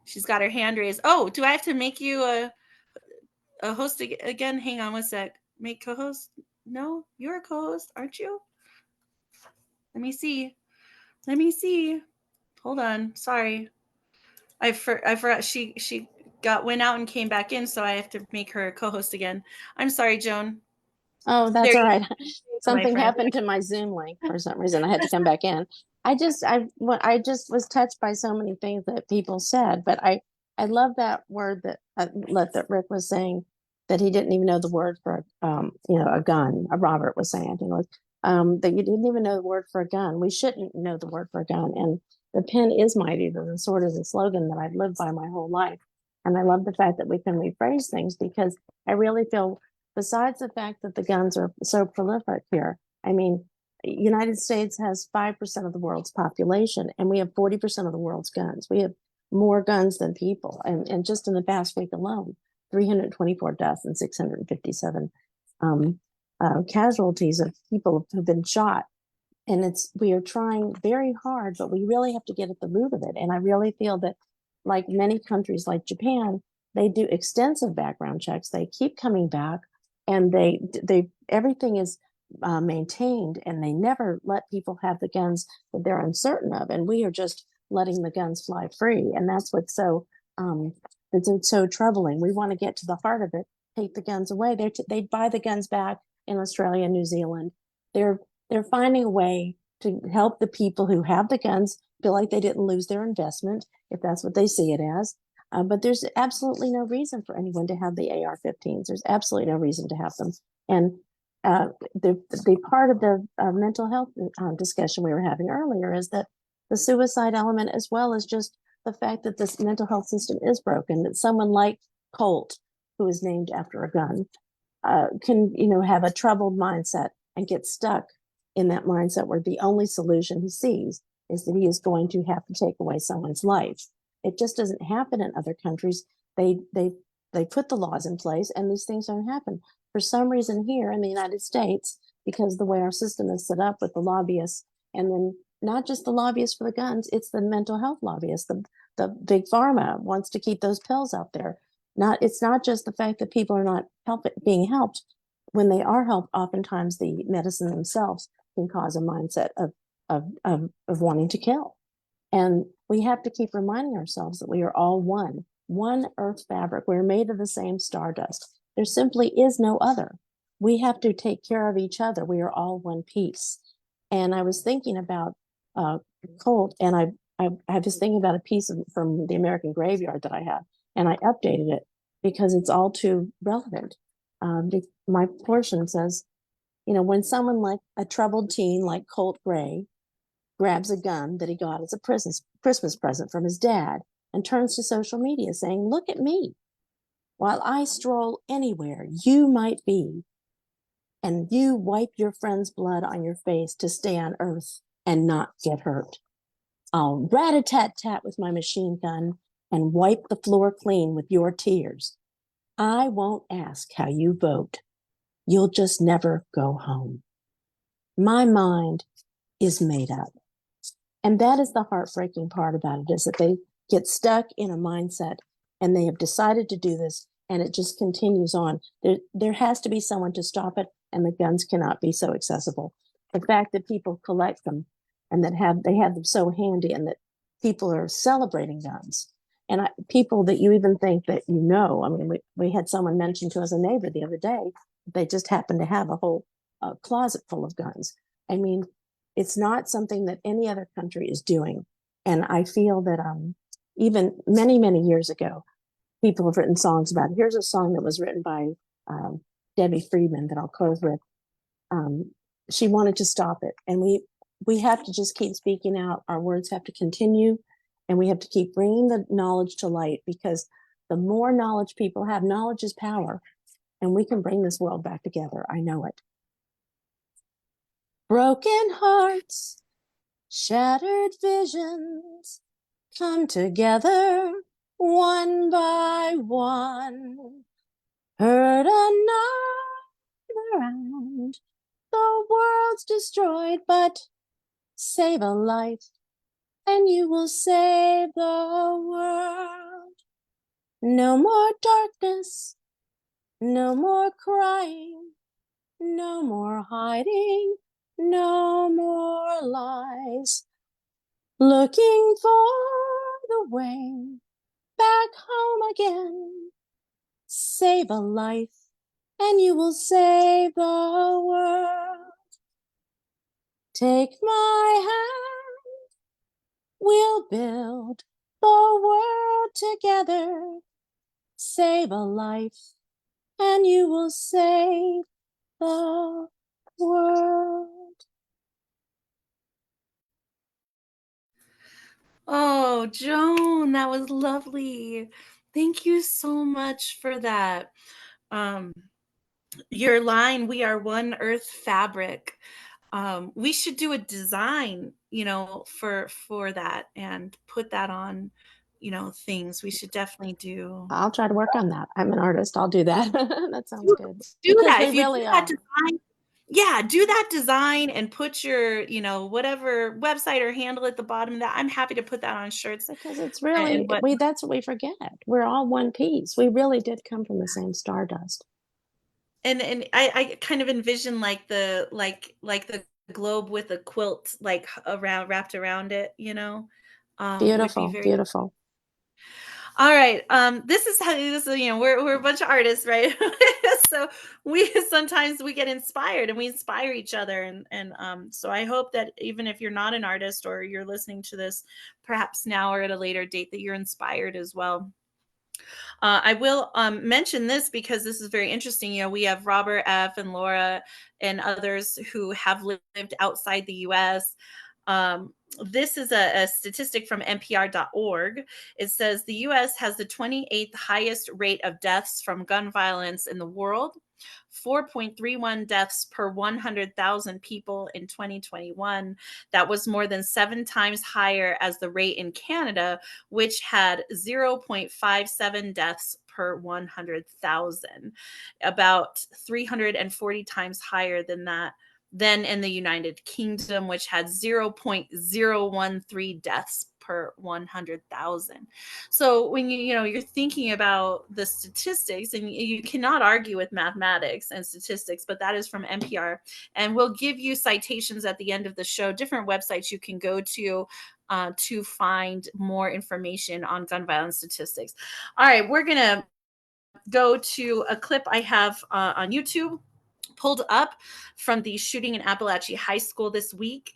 She's got her hand raised. Oh, do I have to make you a host again? Hang on one sec. Make co-host? No, you're a co-host, aren't you? Let me see. Hold on. Sorry. I forgot she went out and came back in, so I have to make her a co-host again. I'm sorry, Joan. Oh, that's all right. Something friend. happened to my Zoom link for some reason. I had to come back in. I just was touched by so many things that people said, but I love that word that Rick was saying, that he didn't even know the word for a gun. Robert was saying, that you didn't even know the word for a gun. We shouldn't know the word for a gun. And the pen is mighty. The sword is a slogan that I've lived by my whole life. And I love the fact that we can rephrase things, because I really feel, besides the fact that the guns are so prolific here, I mean, United States has 5% of the world's population, and we have 40% of the world's guns. We have more guns than people. And just in the past week alone, 324 deaths and 657 casualties of people who've been shot. And we are trying very hard, but we really have to get at the root of it. And I really feel that, like many countries like Japan, they do extensive background checks. They keep coming back, and they everything is maintained, and they never let people have the guns that they're uncertain of. And we are just letting the guns fly free. And that's what's so it's so troubling. We want to get to the heart of it, take the guns away. They'd buy the guns back in Australia and New Zealand. They're finding a way to help the people who have the guns feel like they didn't lose their investment, if that's what they see it as. But there's absolutely no reason for anyone to have the AR-15s. There's absolutely no reason to have them. And the part of the mental health discussion we were having earlier is that the suicide element, as well as just the fact that this mental health system is broken, that someone like Colt, who is named after a gun, can have a troubled mindset and get stuck in that mindset where the only solution he sees is that he is going to have to take away someone's life. It just doesn't happen in other countries. They put the laws in place and these things don't happen. For some reason here in the United States, because the way our system is set up with the lobbyists, and then not just the lobbyists for the guns, it's the mental health lobbyists. The big pharma wants to keep those pills out there. It's not just the fact that people are not being helped. When they are helped, oftentimes the medicine themselves can cause a mindset of wanting to kill. And we have to keep reminding ourselves that we are all one earth fabric. We're made of the same stardust. There simply is no other. We have to take care of each other. We are all one piece. And I was thinking about Colt, and I was thinking about a piece from the American Graveyard that I have, and I updated it because it's all too relevant. My portion says, when someone like a troubled teen like Colt Gray grabs a gun that he got as a Christmas present from his dad and turns to social media saying, "Look at me. While I stroll anywhere you might be, and you wipe your friend's blood on your face to stay on earth and not get hurt. I'll rat-a-tat-tat with my machine gun and wipe the floor clean with your tears. I won't ask how you vote. You'll just never go home. My mind is made up." And that is the heartbreaking part about it, is that they get stuck in a mindset and they have decided to do this and it just continues on. There has to be someone to stop it, and the guns cannot be so accessible. The fact that people collect them and that they have them so handy, and that people are celebrating guns, and people that you even think that I mean, we had someone mention to us, a neighbor the other day, they just happened to have a whole closet full of guns. I mean, it's not something that any other country is doing. And I feel that even many, many years ago, people have written songs about it. Here's a song that was written by Debbie Friedman that I'll close with. She wanted to stop it. And we have to just keep speaking out. Our words have to continue. And we have to keep bringing the knowledge to light, because the more knowledge people have, knowledge is power. And we can bring this world back together. I know it. Broken hearts, shattered visions come together one by one. Hurt another round. The world's destroyed, but save a life and you will save the world. No more darkness, no more crying, no more hiding, no more lies. Looking for the way back home again. Save a life and you will save the world. Take my hand, we'll build the world together. Save a life and you will save the world. Oh, Joan, that was lovely. Thank you so much for that. Your line, "We are one earth fabric." We should do a design, for that, and put that on, things. We should definitely do. I'll try to work on that. I'm an artist. I'll do that. That sounds Do, good. do Because that. we If you do really that are. design, yeah, do that design and put your, whatever website or handle at the bottom of that. I'm happy to put that on shirts Because it's and, really, what. that's what we forget. We're all one piece. We really did come from the same stardust. And I kind of envision like the globe with a quilt like wrapped around it, would be Beautiful, very. beautiful. All right. This is how this is, we're a bunch of artists, right? So we sometimes we get inspired and we inspire each other. And so I hope that even if you're not an artist or you're listening to this perhaps now or at a later date, that you're inspired as well. I will mention this because this is very interesting. We have Robert F. and Laura and others who have lived outside the US. This is a statistic from NPR.org. It says the US has the 28th highest rate of deaths from gun violence in the world. 4.31 deaths per 100,000 people in 2021. That was more than 7 times higher as the rate in Canada, which had 0.57 deaths per 100,000, about 340 times higher than that than in the United Kingdom, which had 0.013 deaths per 100,000. So when you're thinking about the statistics, and you cannot argue with mathematics and statistics, but that is from NPR, and we'll give you citations at the end of the show, different websites you can go to find more information on gun violence statistics. All right, we're gonna go to a clip I have on YouTube pulled up from the shooting in Appalachia High School this week.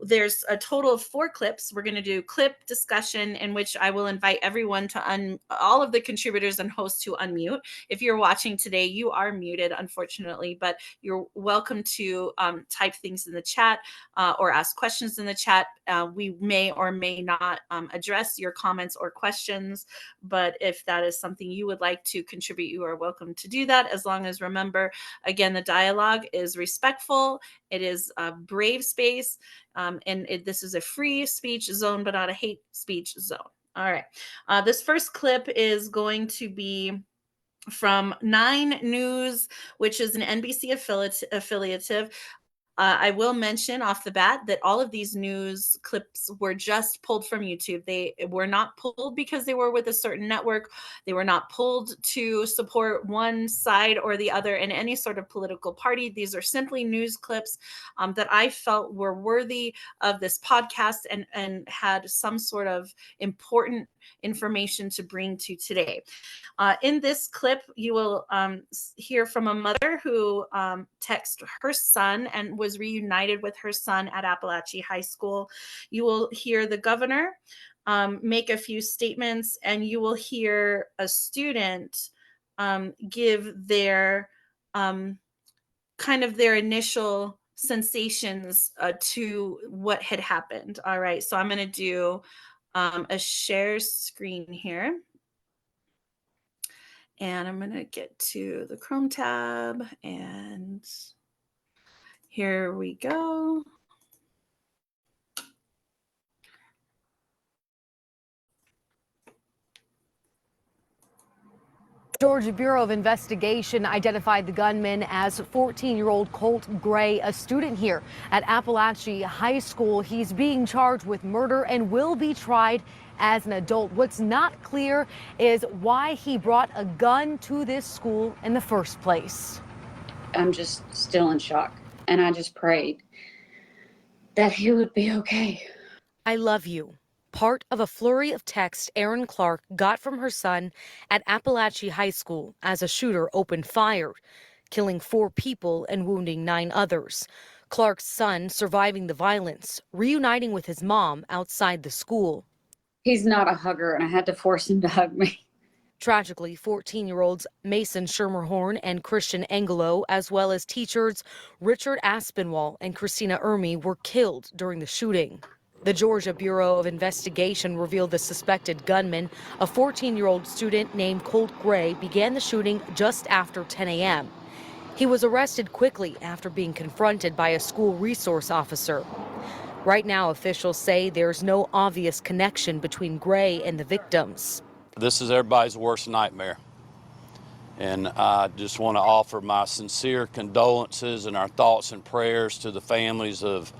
There's a total of 4 clips. We're going to do clip discussion, in which I will invite everyone to all of the contributors and hosts to unmute. If you're watching today, you are muted, unfortunately, but you're welcome to type things in the chat or ask questions in the chat. We may or may not address your comments or questions, but if that is something you would like to contribute, you are welcome to do that, as long as, remember, again, the dialogue is respectful. It is a brave space. This is a free speech zone, but not a hate speech zone. All right. This first clip is going to be from 9 News, which is an NBC affiliative. I will mention off the bat that all of these news clips were just pulled from YouTube. They were not pulled because they were with a certain network. They were not pulled to support one side or the other in any sort of political party. These are simply news clips that I felt were worthy of this podcast and had some sort of important information to bring to today. In this clip, you will hear from a mother who texted her son and was reunited with her son at Appalachia High School. You will hear the governor make a few statements, and you will hear a student give their kind of their initial sensations to what had happened. All right, so I'm going to do a share screen here. And I'm going to get to the Chrome tab, and here we go. Georgia Bureau of Investigation identified the gunman as 14-year-old Colt Gray, a student here at Appalachia High School. He's being charged with murder and will be tried as an adult. What's not clear is why he brought a gun to this school in the first place. I'm just still in shock, and I just prayed that he would be okay. I love you. Part of a flurry of texts Erin Clark got from her son at Appalachia High School as a shooter opened fire, killing 4 people and wounding 9 others. Clark's son surviving the violence, reuniting with his mom outside the school. He's not a hugger, and I had to force him to hug me. Tragically, 14-year-olds Mason Schermerhorn and Christian Angelo, as well as teachers Richard Aspinwall and Christina Ermy, were killed during the shooting. The Georgia Bureau of Investigation revealed the suspected gunman, a 14-year-old student named Colt Gray, began the shooting just after 10 a.m. He was arrested quickly after being confronted by a school resource officer. Right now, officials say there's no obvious connection between Gray and the victims. This is everybody's worst nightmare. And I just want to offer my sincere condolences and our thoughts and prayers to the families that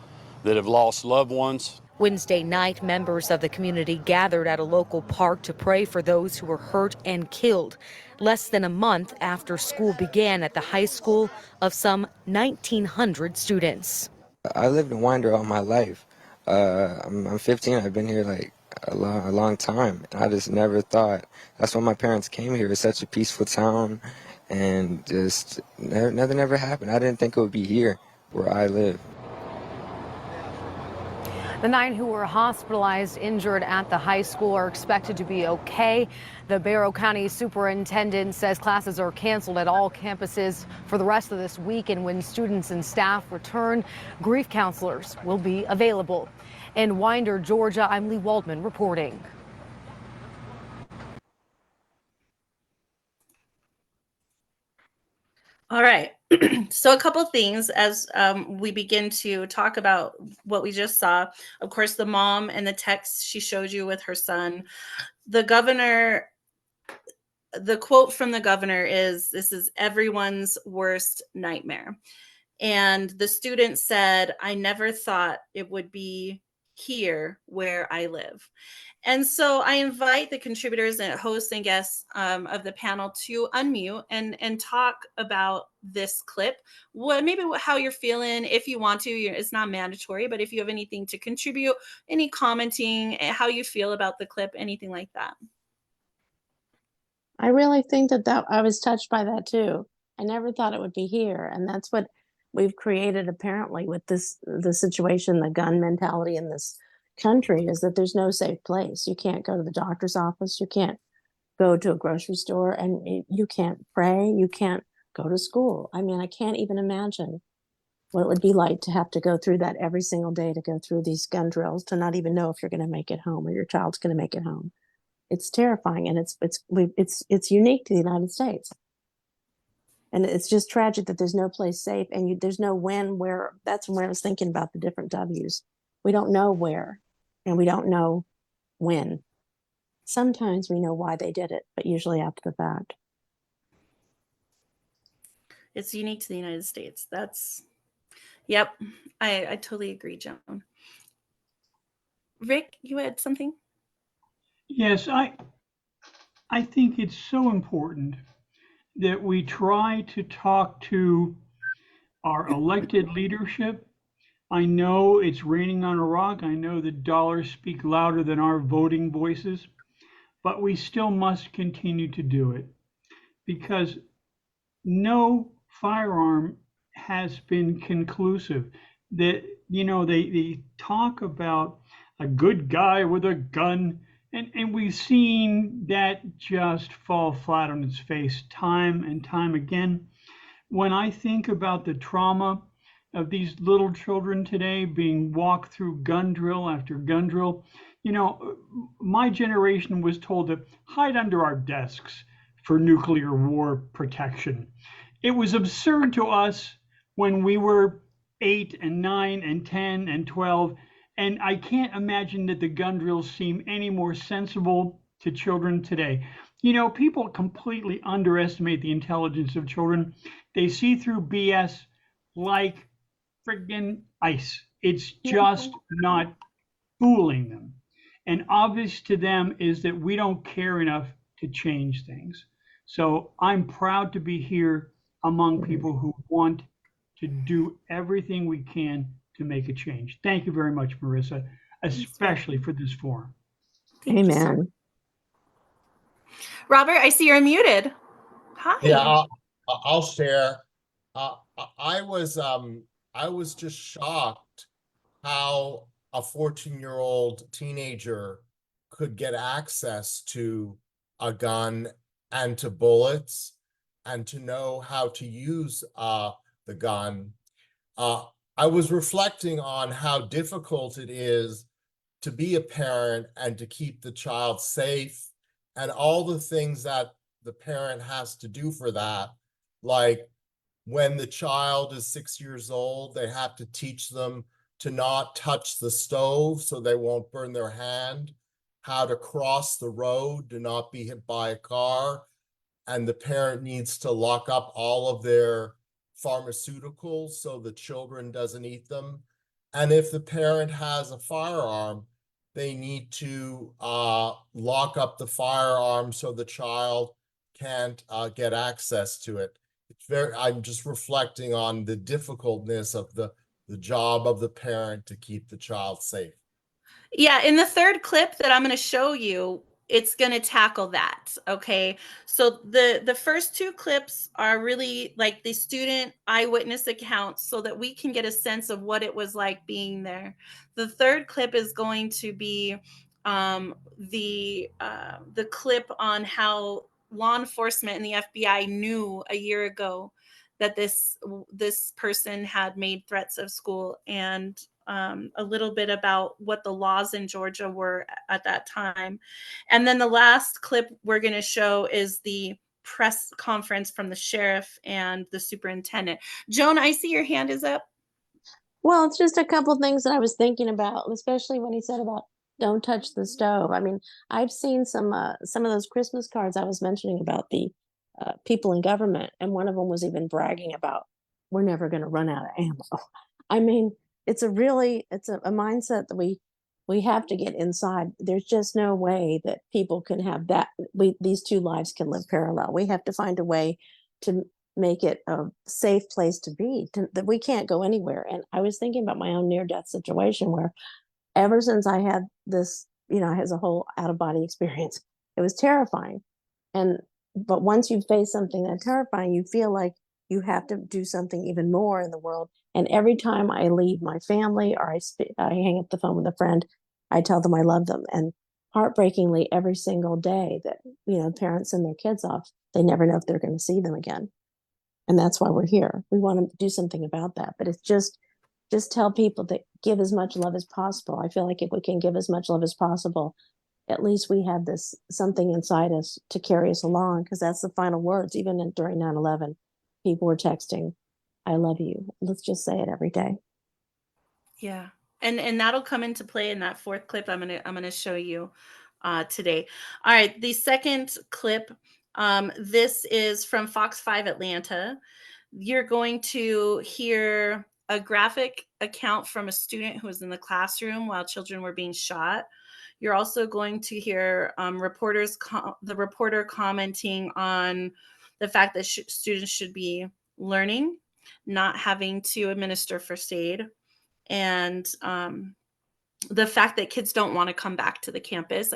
have lost loved ones. Wednesday night, members of the community gathered at a local park to pray for those who were hurt and killed, less than a month after school began at the high school of some 1,900 students. I lived in Winder all my life. I'm 15. I've been here a long time. I just never thought. That's why my parents came here. It's such a peaceful town, and just nothing ever happened. I didn't think it would be here where I live. The 9 who were hospitalized injured at the high school are expected to be okay. The Barrow County superintendent says classes are canceled at all campuses for the rest of this week, and when students and staff return, grief counselors will be available. In Winder, Georgia, I'm Lee Waldman reporting. All right. So a couple things as we begin to talk about what we just saw. Of course, the mom and the text she showed you with her son. The governor, the quote from the governor is, "This is everyone's worst nightmare." And the student said, "I never thought it would be here where I live." And so I invite the contributors and hosts and guests of the panel to unmute and talk about this clip. How you're feeling, if you want to. It's not mandatory, but if you have anything to contribute, any commenting, how you feel about the clip, anything like that. I really think that I was touched by that too. I never thought it would be here, and that's what we've created apparently with the situation, the gun mentality in this country is that there's no safe place. You can't go to the doctor's office, you can't go to a grocery store, and you can't pray, you can't go to school. I mean, I can't even imagine what it would be like to have to go through that every single day, to go through these gun drills, to not even know if you're going to make it home or your child's going to make it home. It's terrifying, and it's unique to the United States, and it's just tragic that there's no place safe, and there's no when, where. That's when I was thinking about the different W's. We don't know where, and we don't know when. Sometimes we know why they did it, but usually after the fact. It's unique to the United States. Yep. I totally agree, Joan. Rick, you had something? Yes, I think it's so important that we try to talk to our elected leadership. I know it's raining on a rock. I know the dollars speak louder than our voting voices, but we still must continue to do it because no firearm has been conclusive. That, they talk about a good guy with a gun, and we've seen that just fall flat on its face time and time again. When I think about the trauma of these little children today being walked through gun drill after gun drill, my generation was told to hide under our desks for nuclear war protection. It was absurd to us when we were 8 and 9 and 10 and 12, and I can't imagine that the gun drills seem any more sensible to children today. People completely underestimate the intelligence of children. They see through BS like friggin' ice. It's just not fooling them. And obvious to them is that we don't care enough to change things. So I'm proud to be here among people who want to do everything we can to make a change. Thank you very much, Marissa, especially for this forum. Thank you, sir. Amen. Robert, I see you're muted. Hi. Yeah, I'll share. I was just shocked how a 14-year-old teenager could get access to a gun and to bullets and to know how to use the gun. I was reflecting on how difficult it is to be a parent and to keep the child safe and all the things that the parent has to do for that. Like when the child is 6 years old, they have to teach them to not touch the stove so they won't burn their hand, how to cross the road to not be hit by a car, and the parent needs to lock up all of their pharmaceuticals so the children doesn't eat them. And if the parent has a firearm, they need to lock up the firearm so the child can't get access to it. I'm just reflecting on the difficultness of the job of the parent to keep the child safe. Yeah, in the third clip that I'm going to show you, it's going to tackle that. Okay. So the first two clips are really like the student eyewitness accounts so that we can get a sense of what it was like being there. The third clip is going to be the clip on how law enforcement and the FBI knew a year ago that this person had made threats of school, and a little bit about what the laws in Georgia were at that time. And then the last clip we're going to show is the press conference from the sheriff and the superintendent. Joan, I see your hand is up. Well, it's just a couple things that I was thinking about, especially when he said about don't touch the stove. I mean, I've seen some of those Christmas cards I was mentioning about the people in government, and one of them was even bragging about we're never going to run out of ammo. I mean, it's a mindset that we have to get inside. There's just no way that people can have that. These two lives can live parallel. We have to find a way to make it a safe place to be, that we can't go anywhere. And I was thinking about my own near-death situation where ever since I had this, I had a whole out-of-body experience, it was terrifying. But once you face something that terrifying, you feel like you have to do something even more in the world. And every time I leave my family or I hang up the phone with a friend, I tell them I love them. And heartbreakingly, every single day that, parents send their kids off, they never know if they're going to see them again. And that's why we're here. We want to do something about that. But it's just tell people that give as much love as possible. I feel like if we can give as much love as possible, at least we have this something inside us to carry us along, because that's the final words. Even during 9/11, people were texting, I love you. Let's just say it every day. Yeah. And that'll come into play in that fourth clip I'm gonna show you today. All right, the second clip, this is from Fox 5 Atlanta. You're going to hear a graphic account from a student who was in the classroom while children were being shot. You're also going to hear the reporter commenting on the fact that students should be learning, not having to administer first aid, and the fact that kids don't want to come back to the campus.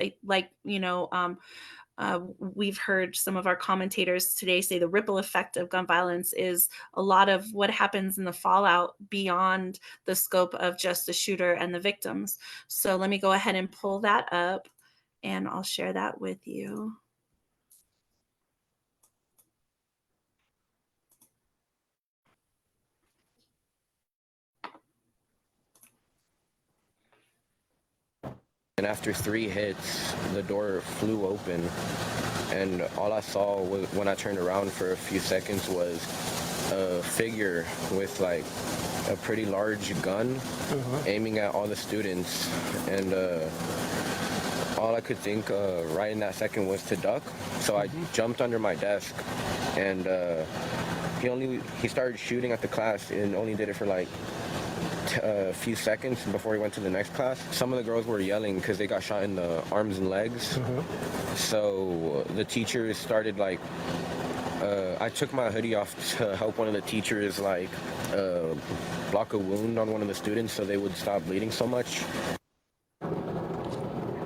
We've heard some of our commentators today say the ripple effect of gun violence is a lot of what happens in the fallout beyond the scope of just the shooter and the victims. So let me go ahead and pull that up, and I'll share that with you. And after 3 hits, the door flew open, and all I saw was, when I turned around for a few seconds, was a figure with like a pretty large gun aiming at all the students. And all I could think right in that second was to duck. So I jumped under my desk, and he started shooting at the class and only did it for like a few seconds before he went to the next class. Some of the girls were yelling because they got shot in the arms and legs. So the teachers started like, I took my hoodie off to help one of the teachers like block a wound on one of the students so they would stop bleeding so much.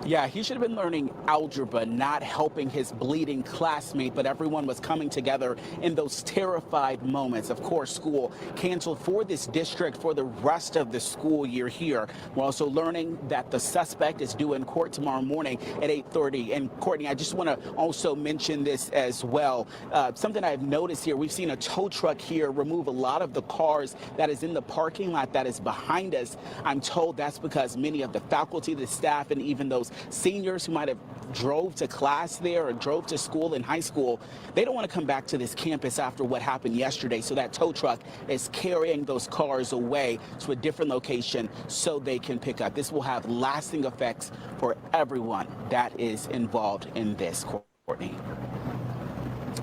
Yeah, he should have been learning algebra, not helping his bleeding classmate, but everyone was coming together in those terrified moments. Of course, school canceled for this district for the rest of the school year here. We're also learning that the suspect is due in court tomorrow morning at 8:30. And Courtney, I just want to also mention this as well. Something I've noticed here, we've seen a tow truck here remove a lot of the cars that is in the parking lot that is behind us. I'm told that's because many of the faculty, the staff, and even those seniors who might have drove to class there or drove to school in high school, they don't want to come back to this campus after what happened yesterday. So that tow truck is carrying those cars away to a different location so they can pick up. This will have lasting effects for everyone that is involved in this, Courtney.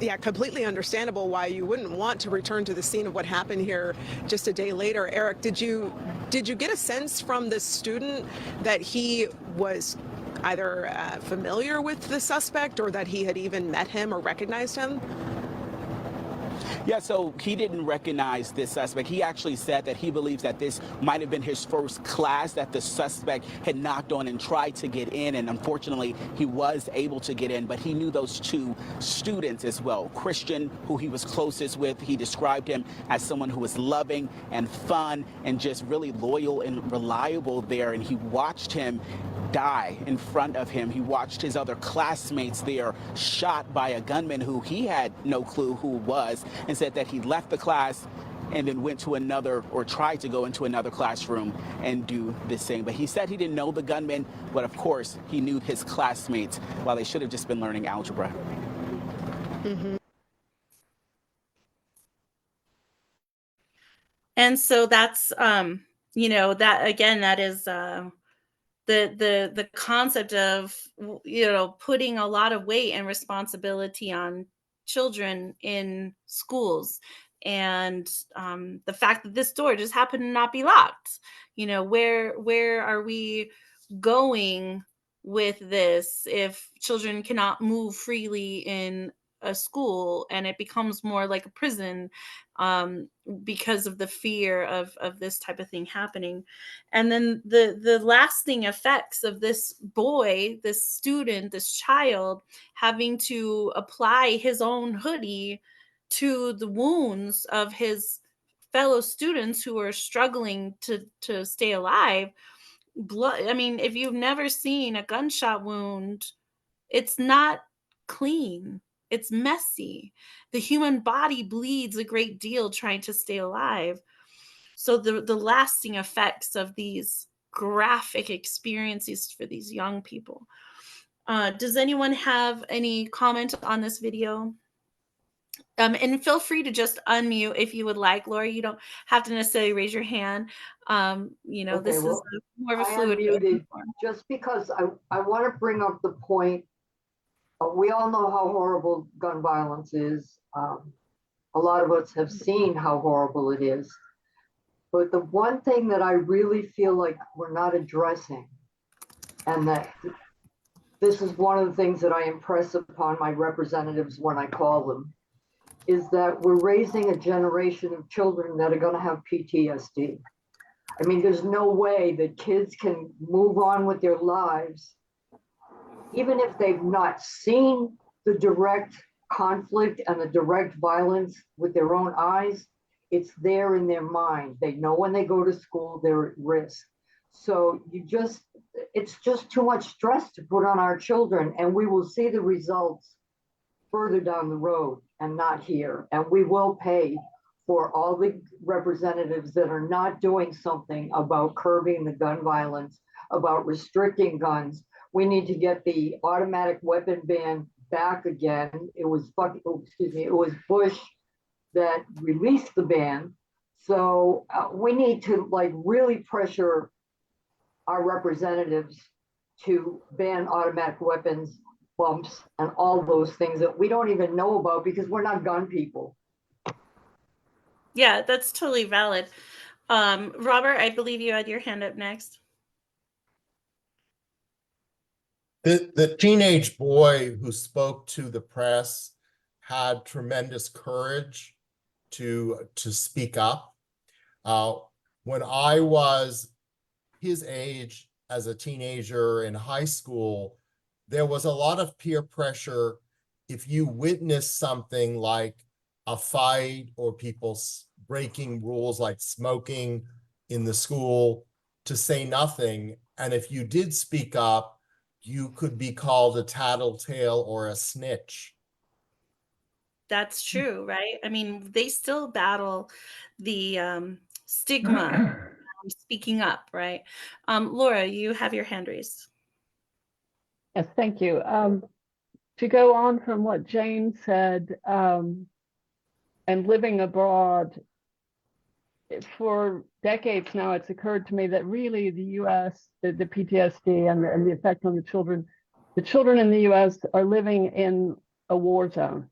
Yeah, completely understandable why you wouldn't want to return to the scene of what happened here just a day later. Eric, did you get a sense from the student that he was either familiar with the suspect or that he had even met him or recognized him? Yeah, so he didn't recognize this suspect. He actually said that he believes that this might have been his first class that the suspect had knocked on and tried to get in. And unfortunately, he was able to get in, but he knew those two students as well. Christian, who he was closest with, he described him as someone who was loving and fun and just really loyal and reliable there. And he watched him die in front of him. He watched his other classmates there shot by a gunman who he had no clue who was, and said that he left the class and then went to another, or tried to go into another classroom and do the same. But he said he didn't know the gunman, but of course he knew his classmates, while they should have just been learning algebra. Mm-hmm. And so that's that again, that is the concept of putting a lot of weight and responsibility on children in schools, and the fact that this door just happened to not be locked. Where are we going with this if children cannot move freely in a school and it becomes more like a prison, because of the fear of this type of thing happening? And then the lasting effects of this boy, this student, this child having to apply his own hoodie to the wounds of his fellow students who are struggling to stay alive. Blood, I mean, if you've never seen a gunshot wound, it's not clean. It's messy. The human body bleeds a great deal trying to stay alive. So the lasting effects of these graphic experiences for these young people. Does anyone have any comment on this video? And feel free to just unmute if you would like. Laura, you don't have to necessarily raise your hand. Okay, This is well, more of a I fluid unmuted platform. just because I want to bring up the point. We all know how horrible gun violence is. A lot of us have seen how horrible it is. But the one thing that I really feel like we're not addressing, and that this is one of the things that I impress upon my representatives when I call them, is that we're raising a generation of children that are going to have PTSD. I mean, there's no way that kids can move on with their lives, even if they've not seen the direct conflict and the direct violence with their own eyes. It's there in their mind. They know when they go to school, they're at risk. So it's just too much stress to put on our children, and we will see the results further down the road and not here. And we will pay for all the representatives that are not doing something about curbing the gun violence, about restricting guns. We need to get the automatic weapon ban back again. It was Bush that released the ban. So we need to really pressure our representatives to ban automatic weapons, bumps, and all those things that we don't even know about because we're not gun people. Yeah, that's totally valid. Robert, I believe you had your hand up next. The teenage boy who spoke to the press had tremendous courage to speak up. When I was his age as a teenager in high school, there was a lot of peer pressure. If you witnessed something like a fight or people breaking rules like smoking in the school, to say nothing. And if you did speak up, you could be called a tattletale or a snitch. That's true, right? I mean, they still battle the stigma of speaking up, right? Laura, you have your hand raised. Yes, thank you. To go on from what Jane said, and living abroad, for decades now, it's occurred to me that really the U.S., the PTSD and the effect on the children in the U.S. are living in a war zone.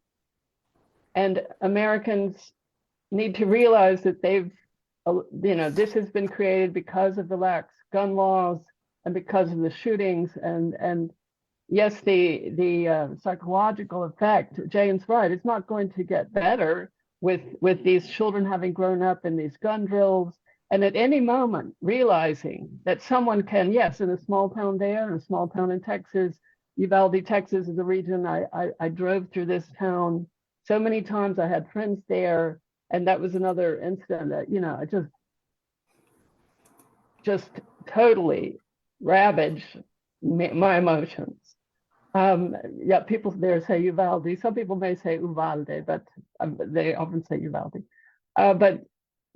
And Americans need to realize that this has been created because of the lax gun laws and because of the shootings. And yes, the psychological effect, Jane's right, it's not going to get better. with these children having grown up in these gun drills, and at any moment realizing that someone can, yes, in a small town there, in a small town in Texas, Uvalde, Texas is a region I drove through this town so many times. I had friends there, and that was another incident that, you know, just totally ravaged my emotions. Yeah, people there say Uvalde. Some people may say Uvalde, but they often say Uvalde. But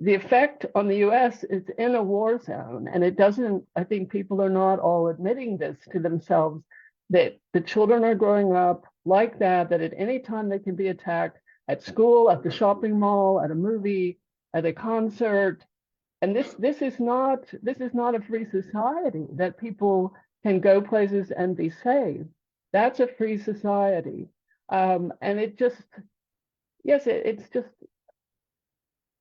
the effect on the US is in a war zone, and it doesn't, I think people are not all admitting this to themselves, that the children are growing up like that at any time they can be attacked at school, at the shopping mall, at a movie, at a concert. And this is not a free society that people can go places and be safe. That's a free society. And it just, yes, it's just,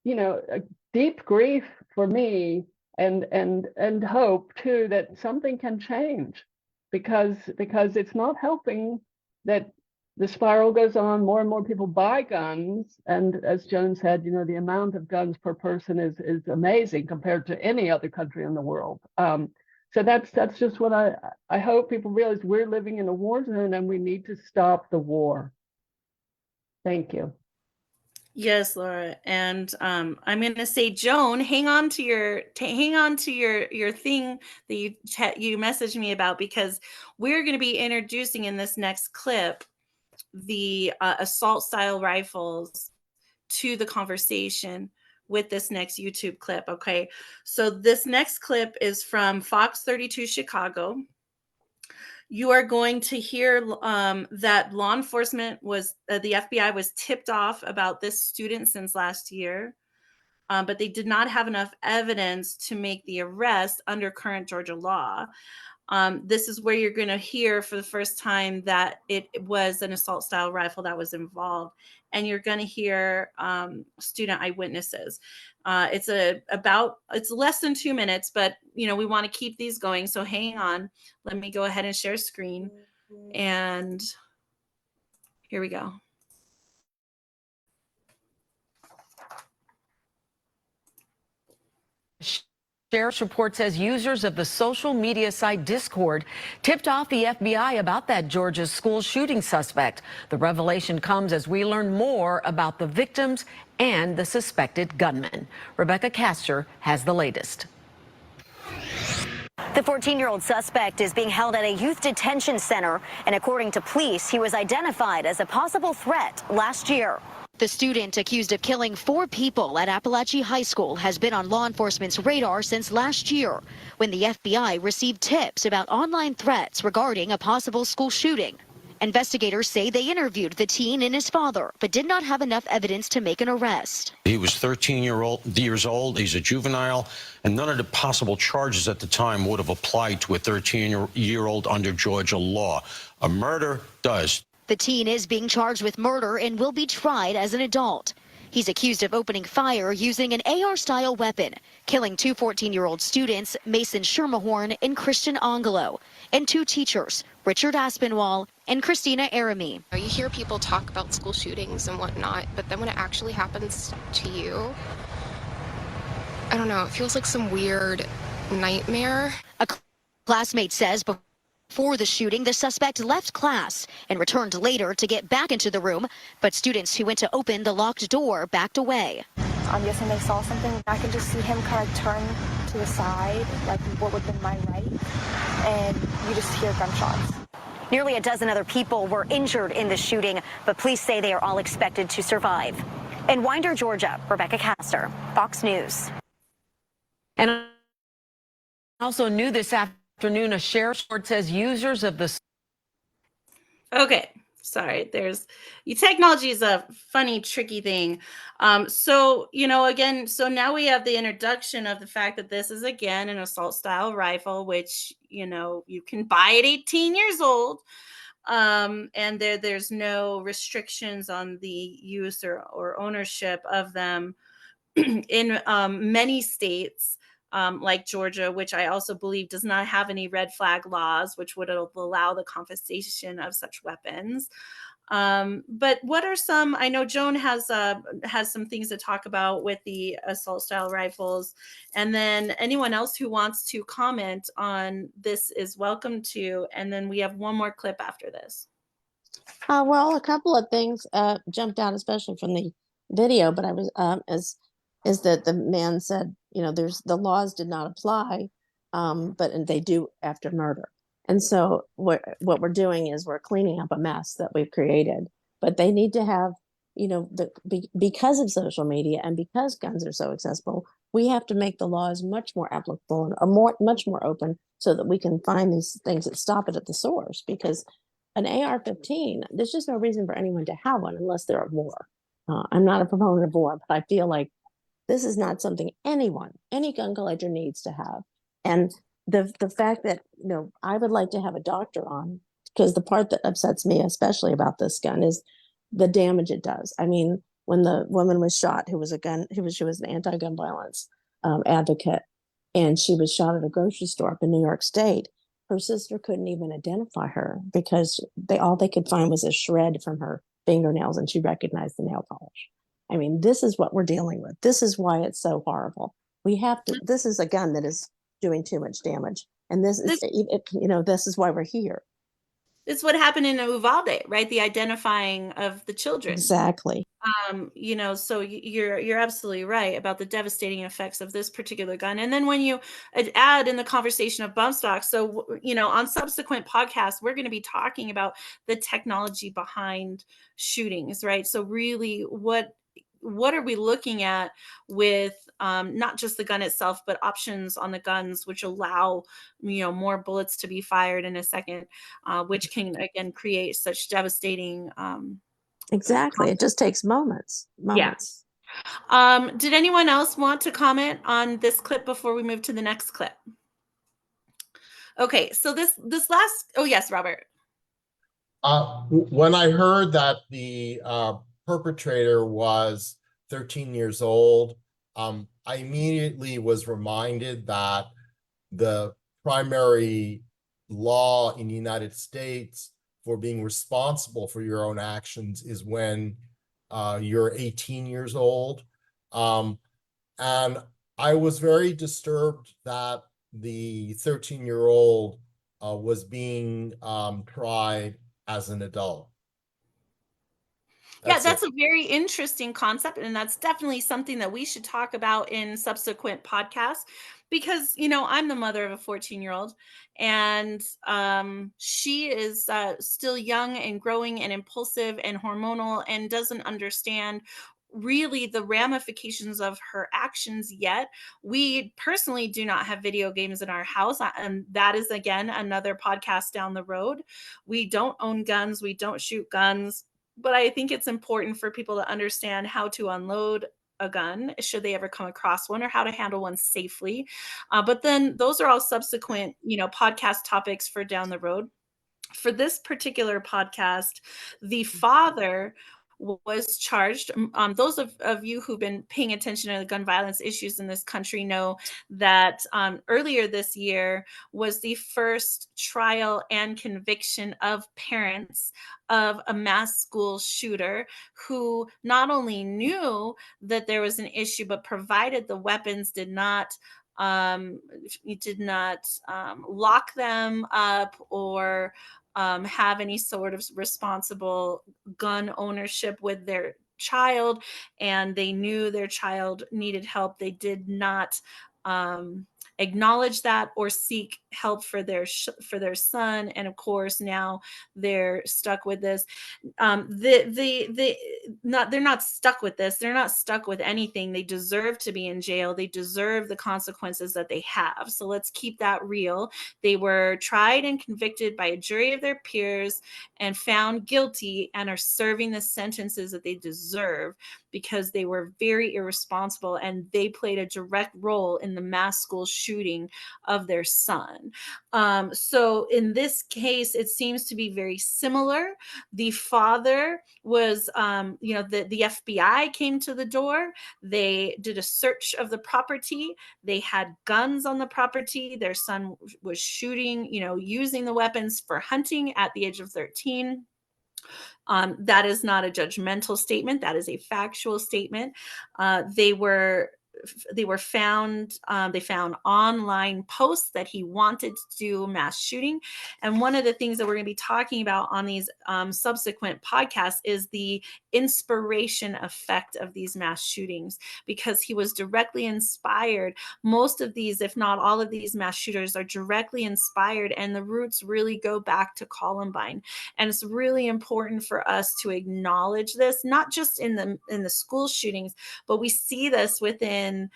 you know, a deep grief for me, and hope too that something can change, because it's not helping that the spiral goes on. More and more people buy guns, and as Joan said, you know, the amount of guns per person is amazing compared to any other country in the world. So that's just what I hope people realize. We're living in a war zone, and we need to stop the war. Thank you. Yes, Laura, and I'm going to say, Joan, hang on to your thing that you messaged me about, because we're going to be introducing in this next clip the assault style rifles to the conversation with this next YouTube clip. Okay, so this next clip is from Fox 32 Chicago. You are going to hear that law enforcement was, the FBI was tipped off about this student since last year, but they did not have enough evidence to make the arrest under current Georgia law. This is where you're going to hear for the first time that it was an assault style rifle that was involved, and you're going to hear student eyewitnesses. It's less than 2 minutes, but you know, we want to keep these going, so hang on. Let me go ahead and share screen, and here we go. Sheriff's report says users of the social media site Discord tipped off the FBI about that Georgia school shooting suspect. The revelation comes as we learn more about the victims and the suspected gunman. Rebecca Castor has the latest. The 14-year-old suspect is being held at a youth detention center, and according to police, he was identified as a possible threat last year. The student accused of killing 4 people at Appalachia High School has been on law enforcement's radar since last year, when the FBI received tips about online threats regarding a possible school shooting. Investigators say they interviewed the teen and his father, but did not have enough evidence to make an arrest. He was 13 years old. He's a juvenile, and none of the possible charges at the time would have applied to a 13-year-old under Georgia law. A murder does. The teen is being charged with murder and will be tried as an adult. He's accused of opening fire using an AR-style weapon, killing 2 14-year-old students, Mason Schermerhorn and Christian Angelo, and 2 teachers, Richard Aspinwall and Christina Aramy. You hear people talk about school shootings and whatnot, but then when it actually happens to you, I don't know, it feels like some weird nightmare. A classmate says before the shooting, the suspect left class and returned later to get back into the room, but students who went to open the locked door backed away. I'm guessing they saw something. I could just see him kind of turn to the side, like what would have been my right, and you just hear gunshots. Nearly a dozen other people were injured in the shooting, but police say they are all expected to survive. In Winder, Georgia, Rebecca Castor, Fox News. And also new this afternoon, a sheriff's report says users of the... Okay, sorry, technology is a funny, tricky thing. So, you know, again, so now we have the introduction of the fact that this is, again, an assault style rifle, which, you know, you can buy at 18 years old. And there's no restrictions on the use or ownership of them in many states. Like Georgia, which I also believe does not have any red flag laws, which would allow the confiscation of such weapons. But what are some, I know Joan has some things to talk about with the assault style rifles, and then anyone else who wants to comment on this is welcome to, and then we have one more clip after this. Well, a couple of things jumped out, especially from the video. But I was is that the man said, there's the laws did not apply, but and they do after murder. And so what we're doing is we're cleaning up a mess that we've created. But they need to have, because of social media and because guns are so accessible, we have to make the laws much more applicable and much more open so that we can find these things that stop it at the source. Because an AR-15, there's just no reason for anyone to have one unless they're at war. I'm not a proponent of war, but I feel like this is not something any gun collector needs to have. And the fact that, I would like to have a doctor on, because the part that upsets me especially about this gun is the damage it does. I mean, when the woman was shot, she was an anti-gun violence advocate, and she was shot at a grocery store up in New York State. Her sister couldn't even identify her because all they could find was a shred from her fingernails, and she recognized the nail polish. I mean, this is what we're dealing with. This is why it's so horrible. This is a gun that is doing too much damage. And this is why we're here. It's what happened in Uvalde, right? The identifying of the children. Exactly. So you're absolutely right about the devastating effects of this particular gun. And then when you add in the conversation of bump stock, so on subsequent podcasts, we're going to be talking about the technology behind shootings, right? So really, what are we looking at with not just the gun itself, but options on the guns which allow more bullets to be fired in a second, which can again create such devastating exactly. It just takes moments. Yes. Did anyone else want to comment on this clip before we move to the next clip? Okay, so this last, oh yes, Robert. When I heard that the perpetrator was 13 years old, I immediately was reminded that the primary law in the United States for being responsible for your own actions is when you're 18 years old. And I was very disturbed that the 13-year-old was being tried as an adult. That's a very interesting concept, and that's definitely something that we should talk about in subsequent podcasts, because I'm the mother of a 14-year-old, and she is still young and growing and impulsive and hormonal and doesn't understand really the ramifications of her actions yet. We personally do not have video games in our house, and that is again another podcast down the road. We don't own guns, we don't shoot guns, but I think it's important for people to understand how to unload a gun should they ever come across one, or how to handle one safely. But then those are all subsequent, podcast topics for down the road. For this particular podcast, the father was charged. Those of you who've been paying attention to the gun violence issues in this country know that earlier this year was the first trial and conviction of parents of a mass school shooter who not only knew that there was an issue, but provided the weapons did not lock them up or have any sort of responsible gun ownership with their child, and they knew their child needed help. They did not acknowledge that or seek help for their son, and of course now they're stuck with this. They're not stuck with this. They're not stuck with anything. They deserve to be in jail. They deserve the consequences that they have. So let's keep that real. They were tried and convicted by a jury of their peers and found guilty, and are serving the sentences that they deserve because they were very irresponsible and they played a direct role in the mass school shooting of their son. So in this case, it seems to be very similar. The father was, the FBI came to the door. They did a search of the property. They had guns on the property. Their son was shooting, using the weapons for hunting at the age of 13. That is not a judgmental statement. That is a factual statement. They found online posts that he wanted to do a mass shooting. And one of the things that we're going to be talking about on these subsequent podcasts is the inspiration effect of these mass shootings, because he was directly inspired. Most of these, if not all of these mass shooters, are directly inspired, and the roots really go back to Columbine. And it's really important for us to acknowledge this, not just in the school shootings, but we see this within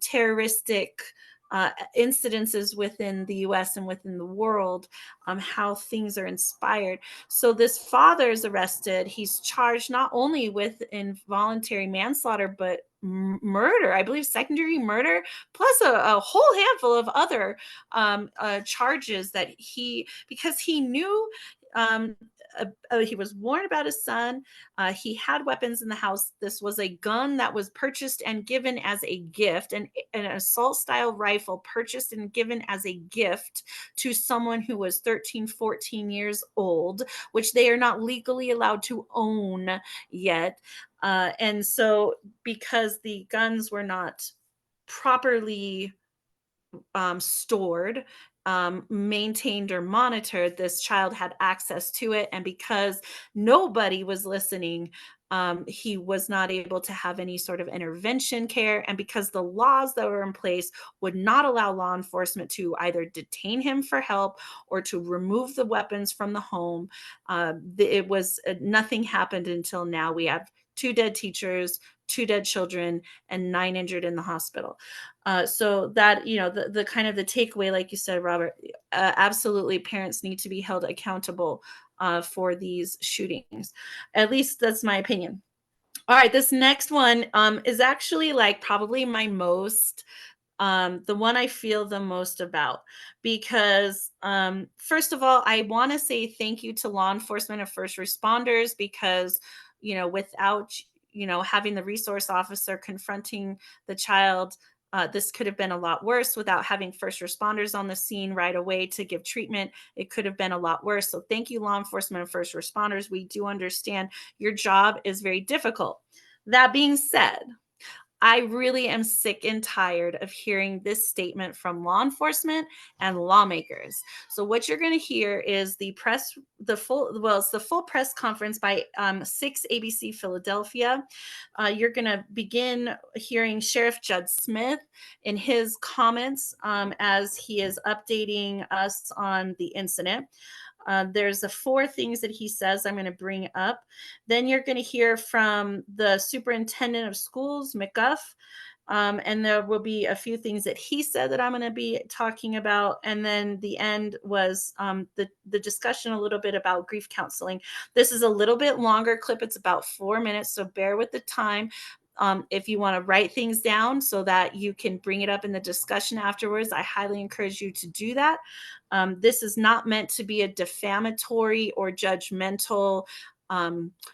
terroristic incidences within the US and within the world, how things are inspired. So this father is arrested. He's charged not only with involuntary manslaughter, but murder, I believe second-degree murder, plus a whole handful of other charges that because he knew he was warned about his son. He had weapons in the house. This was a gun that was purchased and given as a gift, an assault style rifle purchased and given as a gift to someone who was 13, 14 years old, which they are not legally allowed to own yet. And so because the guns were not properly stored, maintained, or monitored, this child had access to it. And because nobody was listening, he was not able to have any sort of intervention care. And because the laws that were in place would not allow law enforcement to either detain him for help or to remove the weapons from the home, it was nothing happened until now. We have 2 dead teachers, 2 dead children, and 9 injured in the hospital. So that, the kind of the takeaway, like you said, Robert, absolutely, parents need to be held accountable for these shootings. At least that's my opinion. All right, this next one is actually like probably my most, the one I feel the most about, because first of all, I want to say thank you to law enforcement and first responders, because without having the resource officer confronting the child, this could have been a lot worse. Without having first responders on the scene right away to give treatment, it could have been a lot worse. So thank you, law enforcement and first responders. We do understand your job is very difficult. That being said, I really am sick and tired of hearing this statement from law enforcement and lawmakers. So what you're going to hear is it's the full press conference by 6 ABC Philadelphia. You're going to begin hearing Sheriff Judd Smith in his comments as he is updating us on the incident. There's 4 things that he says I'm going to bring up. Then you're going to hear from the superintendent of schools, McGuff, and there will be a few things that he said that I'm going to be talking about. And then the end was the discussion a little bit about grief counseling. This is a little bit longer clip. It's about 4 minutes, so bear with the time. If you want to write things down so that you can bring it up in the discussion afterwards, I highly encourage you to do that. This is not meant to be a defamatory or judgmental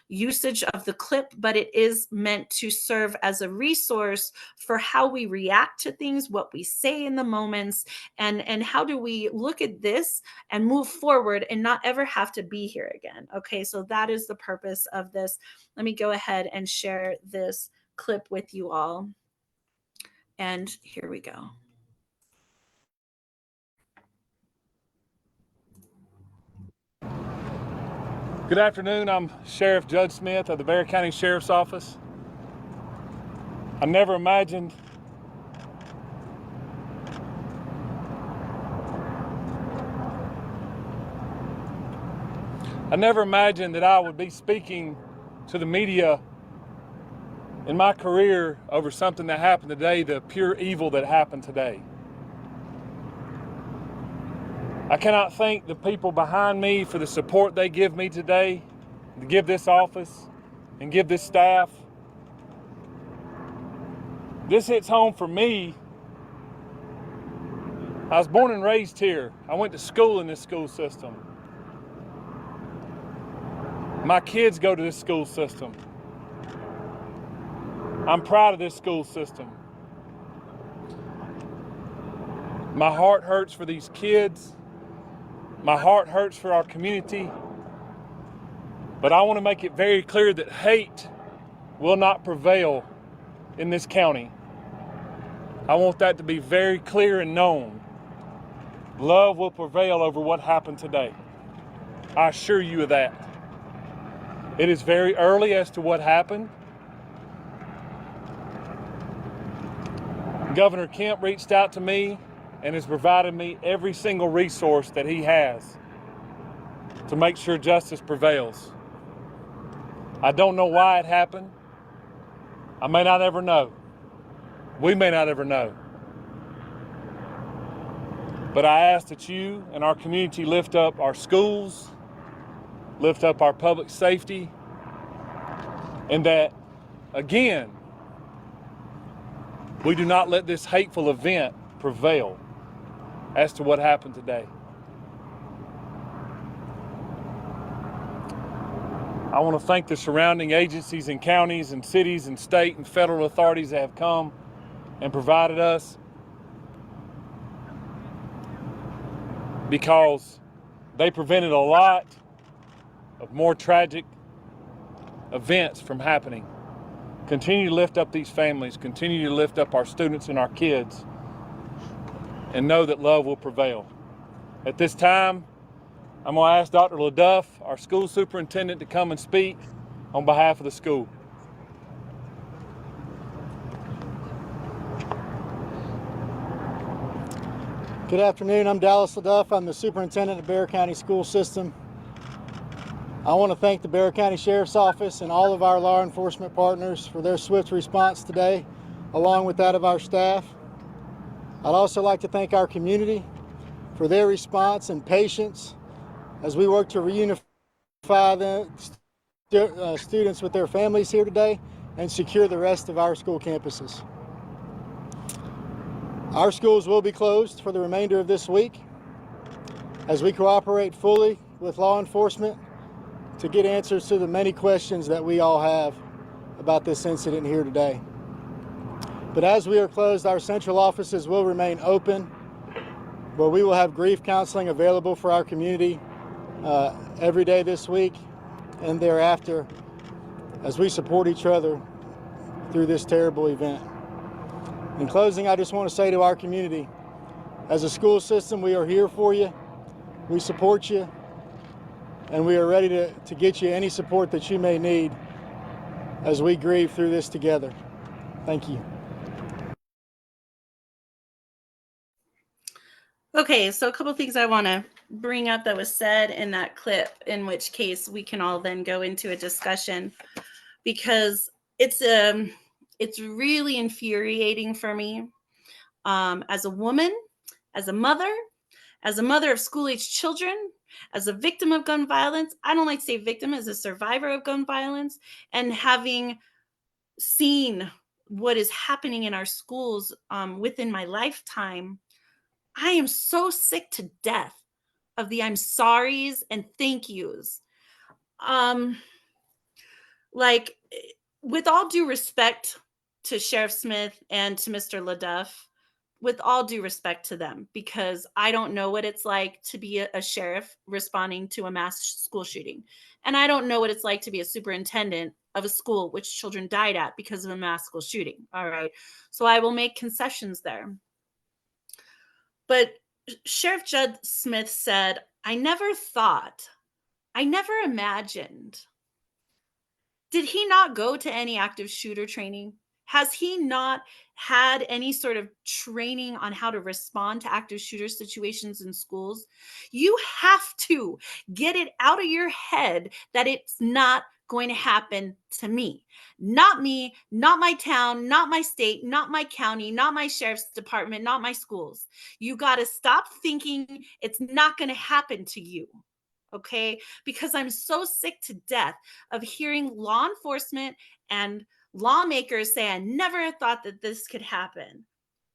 usage of the clip, but it is meant to serve as a resource for how we react to things, what we say in the moments, and how do we look at this and move forward and not ever have to be here again. Okay, so that is the purpose of this. Let me go ahead and share this clip with you all. And here we go. Good afternoon. I'm Sheriff Judd Smith of the Bexar County Sheriff's Office. I never imagined that I would be speaking to the media in my career over something that happened today, the pure evil that happened today. I cannot thank the people behind me for the support they give me today, to give this office and give this staff. This hits home for me. I was born and raised here. I went to school in this school system. My kids go to this school system. I'm proud of this school system. My heart hurts for these kids. My heart hurts for our community. But I want to make it very clear that hate will not prevail in this county. I want that to be very clear and known. Love will prevail over what happened today. I assure you of that. It is very early as to what happened. Governor Kemp reached out to me and has provided me every single resource that he has to make sure justice prevails. I don't know why it happened. I may not ever know. We may not ever know. But I ask that you and our community lift up our schools, lift up our public safety, and that, again, we do not let this hateful event prevail as to what happened today. I want to thank the surrounding agencies and counties and cities and state and federal authorities that have come and provided us, because they prevented a lot of more tragic events from happening. Continue to lift up these families, continue to lift up our students and our kids, and know that love will prevail. At this time, I'm going to ask Dr. LaDuff, our school superintendent, to come and speak on behalf of the school. Good afternoon, I'm Dallas LaDuff. I'm the superintendent of Bexar County School System. I want to thank the Bexar County Sheriff's Office and all of our law enforcement partners for their swift response today, along with that of our staff. I'd also like to thank our community for their response and patience as we work to reunify the students with their families here today and secure the rest of our school campuses. Our schools will be closed for the remainder of this week as we cooperate fully with law enforcement to get answers to the many questions that we all have about this incident here today. But as we are closed, our central offices will remain open, where we will have grief counseling available for our community every day this week and thereafter as we support each other through this terrible event. In closing, I just want to say to our community, as a school system, we are here for you, we support you, and we are ready to get you any support that you may need as we grieve through this together. Thank you. Okay, so a couple things I want to bring up that was said in that clip, in which case we can all then go into a discussion, because it's really infuriating for me as a woman, as a mother of school-age children, as a victim of gun violence. I don't like to say victim, as a survivor of gun violence, and having seen what is happening in our schools within my lifetime. I am so sick to death of the I'm sorries and thank yous. Like, with all due respect to Sheriff Smith and to Mr. LaDuff, with all due respect to them, because I don't know what it's like to be a sheriff responding to a mass school shooting. And I don't know what it's like to be a superintendent of a school which children died at because of a mass school shooting. All right. So I will make concessions there. But Sheriff Judd Smith said, I never imagined. Did he not go to any active shooter training? Has he not had any sort of training on how to respond to active shooter situations in schools? You have to get it out of your head that it's not going to happen to me. Not me, not my town, not my state, not my county, not my sheriff's department, not my schools. You got to stop thinking it's not going to happen to you. Okay? Because I'm so sick to death of hearing law enforcement and lawmakers say, I never thought that this could happen.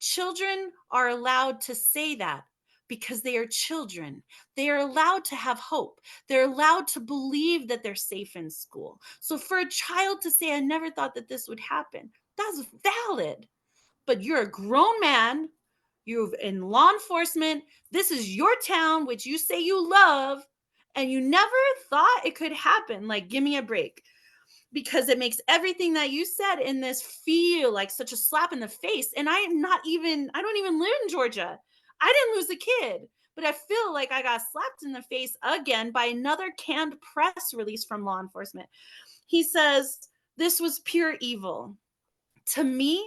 Children are allowed to say that because they are children. They are allowed to have hope. They're allowed to believe that they're safe in school. So for a child to say, I never thought that this would happen, that's valid. But you're a grown man. You're in law enforcement. This is your town, which you say you love. and you never thought it could happen. Like, give me a break. Because it makes everything that you said in this feel like such a slap in the face. And I don't even live in Georgia. I didn't lose a kid, but I feel like I got slapped in the face again by another canned press release from law enforcement. He says, this was pure evil. To me,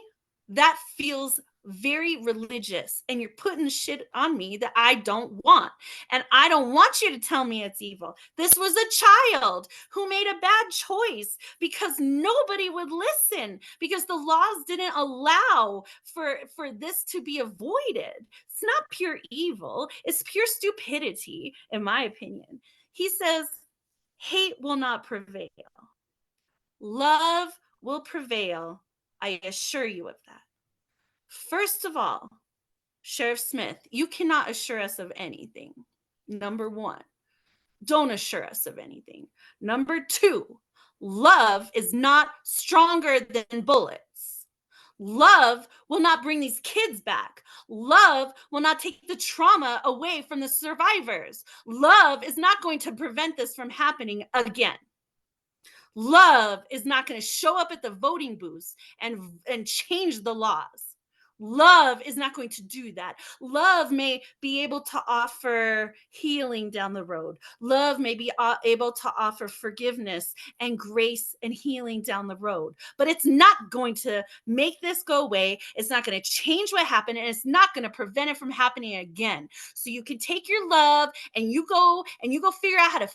that feels very religious, and you're putting shit on me that I don't want. And I don't want you to tell me it's evil. This was a child who made a bad choice because nobody would listen, because the laws didn't allow for this to be avoided. It's not pure evil. It's pure stupidity, in my opinion. He says, hate will not prevail. Love will prevail. I assure you of that. First of all, Sheriff Smith, you cannot assure us of anything. Number one, don't assure us of anything. Number two, love is not stronger than bullets. Love will not bring these kids back. Love will not take the trauma away from the survivors. Love is not going to prevent this from happening again. Love is not going to show up at the voting booths and change the laws. Love is not going to do that. Love may be able to offer healing down the road. Love may be able to offer forgiveness and grace and healing down the road. But it's not going to make this go away. It's not going to change what happened, and it's not going to prevent it from happening again. So you can take your love and you go figure out how to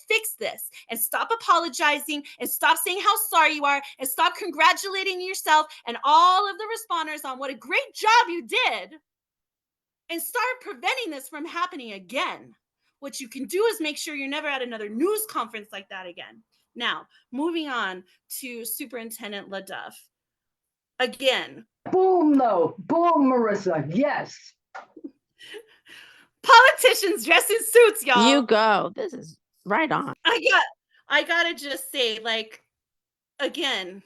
fix this, and stop apologizing, and stop saying how sorry you are, and stop congratulating yourself and all of the responders on what a great job you did, and start preventing this from happening again. What you can do is make sure you're never at another news conference like that again. Now, moving on to Superintendent LaDuff. Again. Boom, though. Boom, Marissa. Yes. Politicians dressed in suits, y'all. You go. This is right on. I gotta just say, like, again,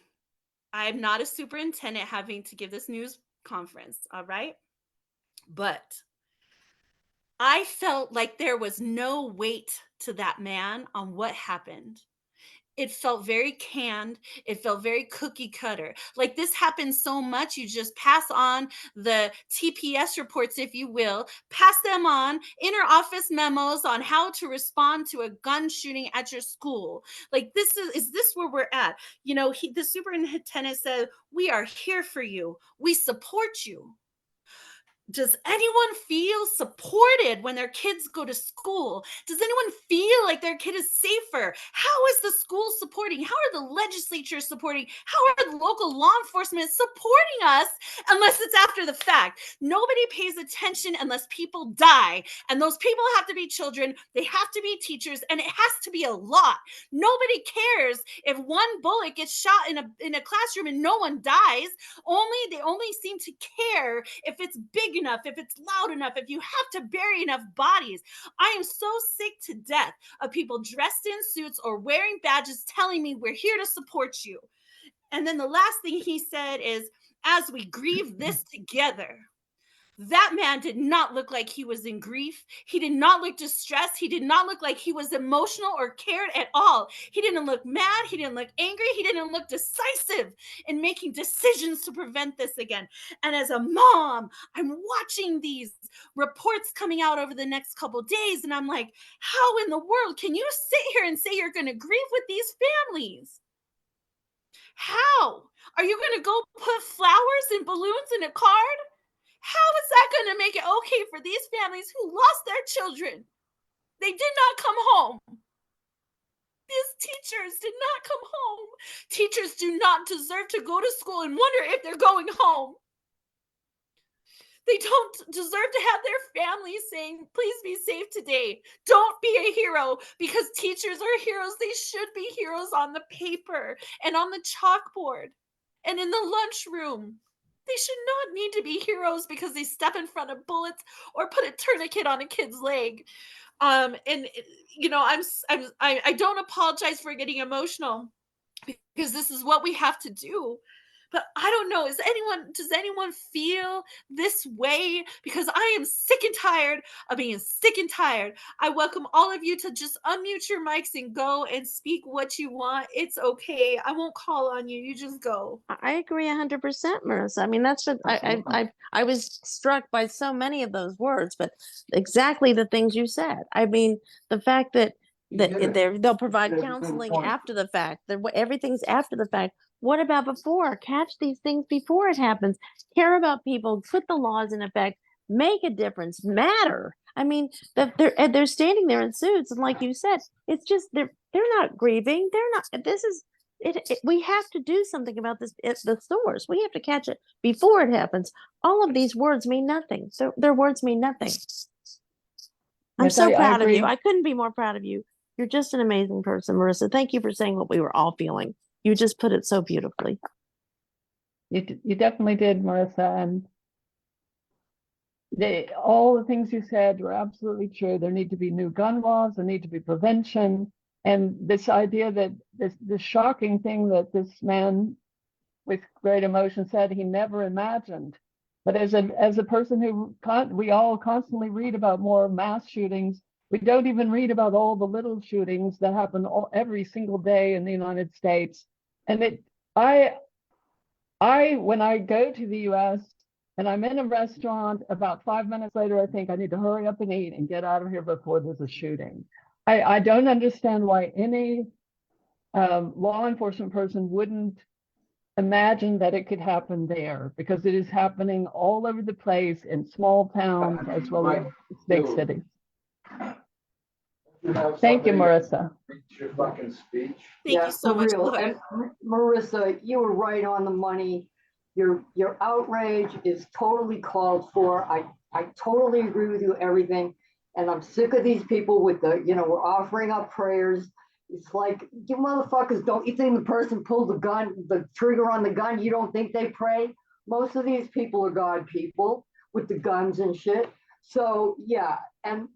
I'm not a superintendent having to give this news conference, all right? But I felt like there was no weight to that man on what happened. It felt very canned. It felt very cookie cutter. Like, this happens so much, you just pass on the TPS reports, if you will, pass them on, inner office memos on how to respond to a gun shooting at your school. Like, is this where we're at? You know, the superintendent said, we are here for you. We support you. Does anyone feel supported when their kids go to school? Does anyone feel like their kid is safer? How is the school supporting? How are the legislatures supporting? How are the local law enforcement supporting us unless it's after the fact? Nobody pays attention unless people die. And those people have to be children. They have to be teachers. And it has to be a lot. Nobody cares if one bullet gets shot in a classroom and no one dies. They only seem to care if it's big enough, if it's loud enough, if you have to bury enough bodies. I am so sick to death of people dressed in suits or wearing badges telling me we're here to support you. And then the last thing he said is, as we grieve this together. That man did not look like he was in grief. He did not look distressed. He did not look like he was emotional or cared at all. He didn't look mad. He didn't look angry. He didn't look decisive in making decisions to prevent this again. And as a mom, I'm watching these reports coming out over the next couple of days, and I'm like, how in the world can you sit here and say you're going to grieve with these families? How? Are you going to go put flowers and balloons in a card? How is that going to make it okay for these families who lost their children? They did not come home. These teachers did not come home. Teachers do not deserve to go to school and wonder if they're going home. They don't deserve to have their families saying, please be safe today. Don't be a hero, because teachers are heroes. They should be heroes on the paper and on the chalkboard and in the lunchroom. They should not need to be heroes because they step in front of bullets or put a tourniquet on a kid's leg. And you know, I don't apologize for getting emotional, because this is what we have to do. But I don't know, does anyone feel this way? Because I am sick and tired of being sick and tired. I welcome all of you to just unmute your mics and go and speak what you want. It's okay. I won't call on you. You just go. I agree 100%, Marissa. I mean, that's what I was struck by so many of those words, but exactly the things you said. I mean, the fact that they'll provide counseling after the fact, that everything's after the fact. What about before? Catch these things before it happens. Care about people, put the laws in effect, make a difference, matter. I mean, they're standing there in suits, and like you said, it's just they're not grieving. They're not. This is we have to do something about this. The source. We have to catch it before it happens. All of these words mean nothing. So their words mean nothing. I'm Yes, so I proud of you. agree. I couldn't be more proud of you. You're just an amazing person, Marissa. Thank you for saying what we were all feeling. You just put it so beautifully. You definitely did, Marissa, and all the things you said were absolutely true. There need to be new gun laws. There need to be prevention. And this idea that this shocking thing that this man with great emotion said he never imagined. But as a person who we all constantly read about more mass shootings, we don't even read about all the little shootings that happen every single day in the United States. And when I go to the US and I'm in a restaurant, about 5 minutes later, I think I need to hurry up and eat and get out of here before there's a shooting. I don't understand why any law enforcement person wouldn't imagine that it could happen there, because it is happening all over the place in small towns as well as big cities. Thank you, Marissa. Your fucking speech. Thank you so much. Real. And Marissa, you were right on the money. Your outrage is totally called for. I totally agree with you, everything. And I'm sick of these people with we're offering up prayers. It's like, you motherfuckers, don't you think the person pulled the trigger on the gun, you don't think they pray? Most of these people are God people with the guns and shit. So yeah, and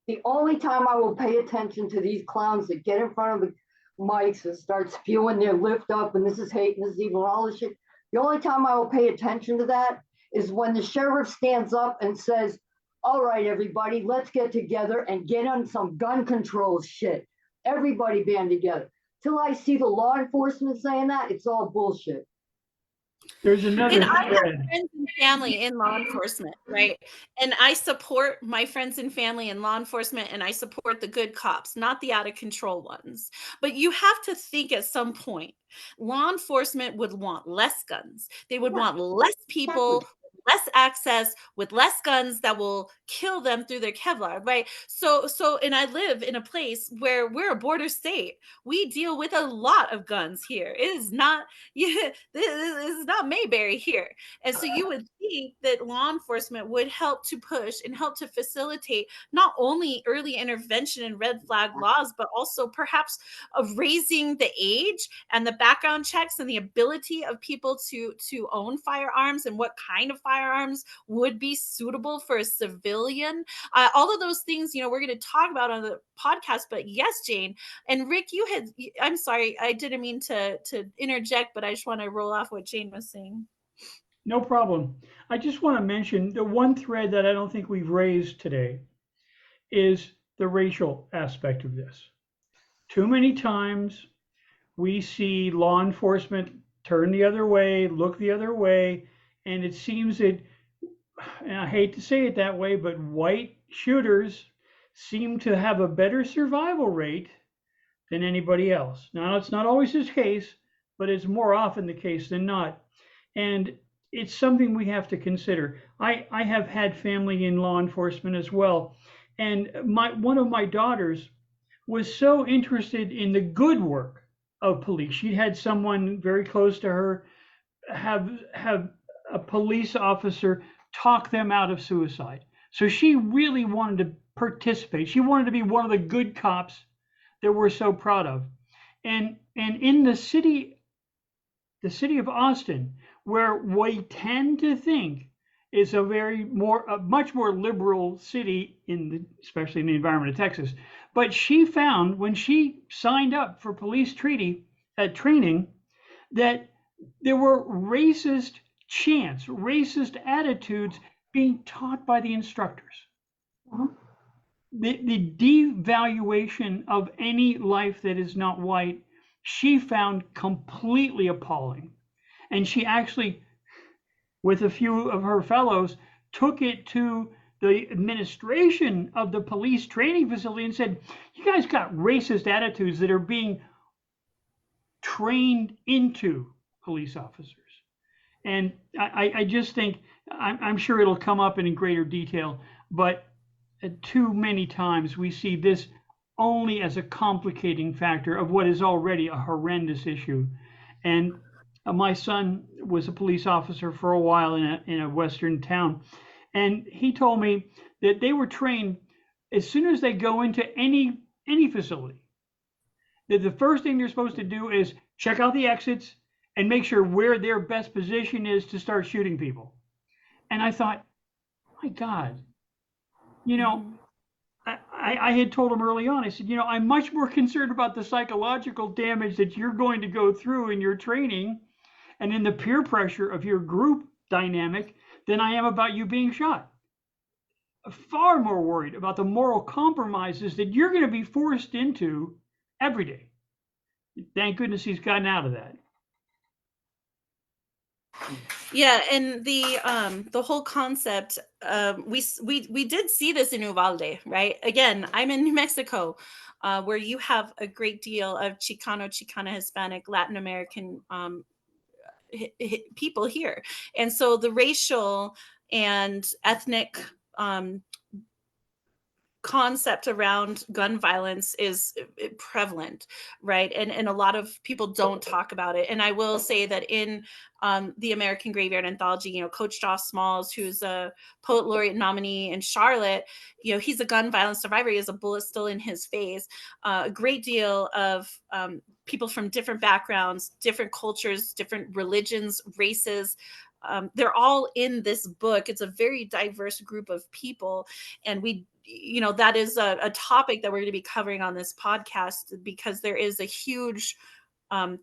the only time I will pay attention to these clowns that get in front of the mics and start spewing their lift up and this is hate and this is evil and all this shit, the only time I will pay attention to that is when the sheriff stands up and says, all right, everybody, let's get together and get on some gun control shit. Everybody band together. Till I see the law enforcement saying that, it's all bullshit. There's another And I have thread. friends and family in law enforcement, right? And I support my friends and family in law enforcement, and I support the good cops, not the out of control ones. But you have to think at some point, law enforcement would want less guns. They would want less people, less access, with less guns that will kill them through their Kevlar, right? So, and I live in a place where we're a border state. We deal with a lot of guns here. It is not, this is not Mayberry here. And so you would think that law enforcement would help to push and help to facilitate not only early intervention and red flag laws, but also perhaps of raising the age and the background checks and the ability of people to own firearms and what kind of firearms would be suitable for a civilian. All of those things, we're going to talk about on the podcast. But yes, Jane and Rick, I'm sorry, I didn't mean to interject, but I just want to roll off what Jane was saying. No problem. I just want to mention the one thread that I don't think we've raised today is the racial aspect of this. Too many times we see law enforcement turn the other way, look the other way, and it seems that, and I hate to say it that way, but white shooters seem to have a better survival rate than anybody else. Now, it's not always the case, but it's more often the case than not. And it's something we have to consider. I have had family in law enforcement as well. And one of my daughters was so interested in the good work of police. She had someone very close to her have a police officer talk them out of suicide. So she really wanted to participate. She wanted to be one of the good cops that we're so proud of. And in the city of Austin, where we tend to think is a much more liberal city, especially in the environment of Texas. But she found when she signed up for police training that there were racist chants, racist attitudes being taught by the instructors. The devaluation of any life that is not white, she found completely appalling. And she actually, with a few of her fellows, took it to the administration of the police training facility and said, you guys got racist attitudes that are being trained into police officers. And I just think, I'm sure it'll come up in greater detail, but too many times we see this only as a complicating factor of what is already a horrendous issue. And my son was a police officer for a while in a Western town. And he told me that they were trained as soon as they go into any facility, that the first thing they're supposed to do is check out the exits and make sure where their best position is to start shooting people. And I thought, my God, you know, I had told him early on, I said, you know, I'm much more concerned about the psychological damage that you're going to go through in your training and in the peer pressure of your group dynamic than I am about you being shot. Far more worried about the moral compromises that you're going to be forced into every day. Thank goodness he's gotten out of that. Yeah, and the whole concept, we did see this in Uvalde, right? Again, I'm in New Mexico, where you have a great deal of Chicana, Hispanic, Latin American people here, and so the racial and ethnic concept around gun violence is prevalent, right? And a lot of people don't talk about it. And I will say that in the American Graveyard Anthology, you know, Coach Josh Smalls, who's a poet laureate nominee in Charlotte, you know, he's a gun violence survivor. He has a bullet still in his face. A great deal of people from different backgrounds, different cultures, different religions, races. They're all in this book. It's a very diverse group of people. And we, you know, that is a topic that we're going to be covering on this podcast, because there is a huge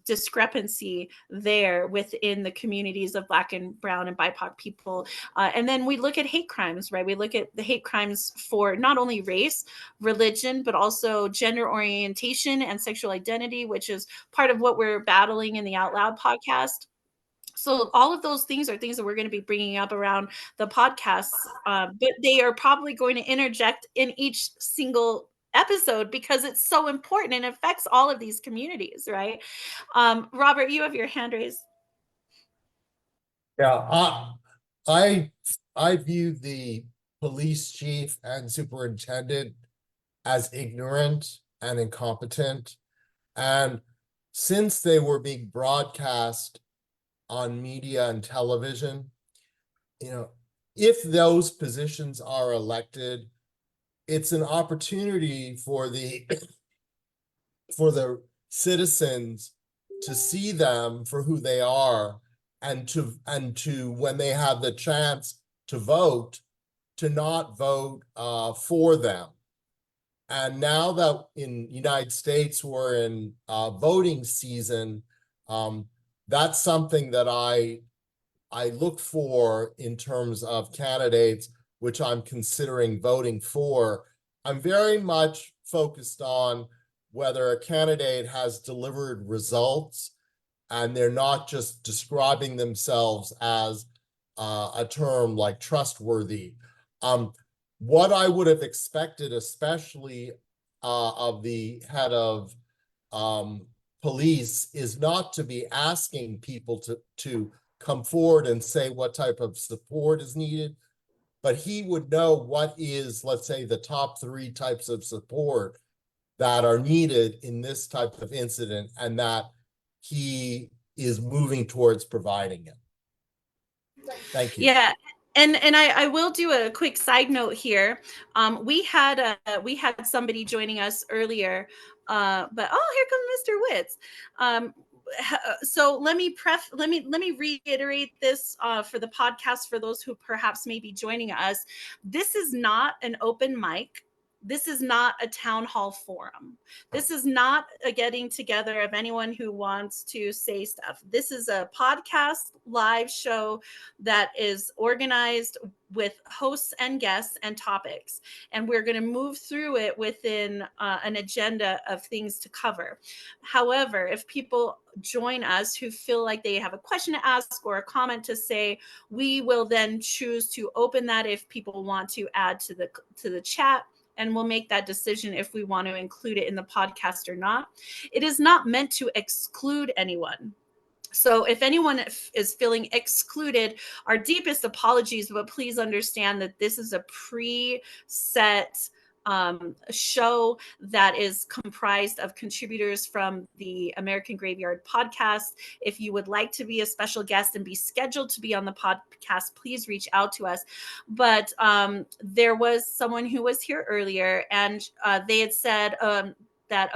discrepancy there within the communities of Black and Brown and BIPOC people. And then we look at hate crimes, right? We look at the hate crimes for not only race, religion, but also gender orientation and sexual identity, which is part of what we're battling in the Out Loud podcast. So all of those things are things that we're going to be bringing up around the podcasts, but they are probably going to interject in each single episode because it's so important and affects all of these communities, right? Robert, you have your hand raised. Yeah, I view the police chief and superintendent as ignorant and incompetent. And since they were being broadcast on media and television, you know, if those positions are elected, it's an opportunity for the citizens to see them for who they are, and to when they have the chance to vote, to not vote for them. And now that in United States we're in voting season, that's something that I look for in terms of candidates, which I'm considering voting for. I'm very much focused on whether a candidate has delivered results and they're not just describing themselves as a term like trustworthy. What I would have expected, especially of the head of police, is not to be asking people to come forward and say what type of support is needed, but he would know what is, let's say, the top 3 types of support that are needed in this type of incident, and that he is moving towards providing it. Thank you. Yeah. And I will do a quick side note here. We had somebody joining us earlier, but here comes Mr. Witz. So let me reiterate this for the podcast for those who perhaps may be joining us. This is not an open mic. this is not a town hall forum. This is not a getting together of anyone who wants to say stuff. This is a podcast live show that is organized with hosts and guests and topics. And we're going to move through it within an agenda of things to cover. However, if people join us who feel like they have a question to ask or a comment to say, we will then choose to open that if people want to add to the chat, and we'll make that decision if we want to include it in the podcast or not. It is not meant to exclude anyone. So if anyone is feeling excluded, our deepest apologies, but please understand that this is a preset show that is comprised of contributors from the American Graveyard podcast. If you would like to be a special guest and be scheduled to be on the podcast, please reach out to us. But there was someone who was here earlier, and they had said that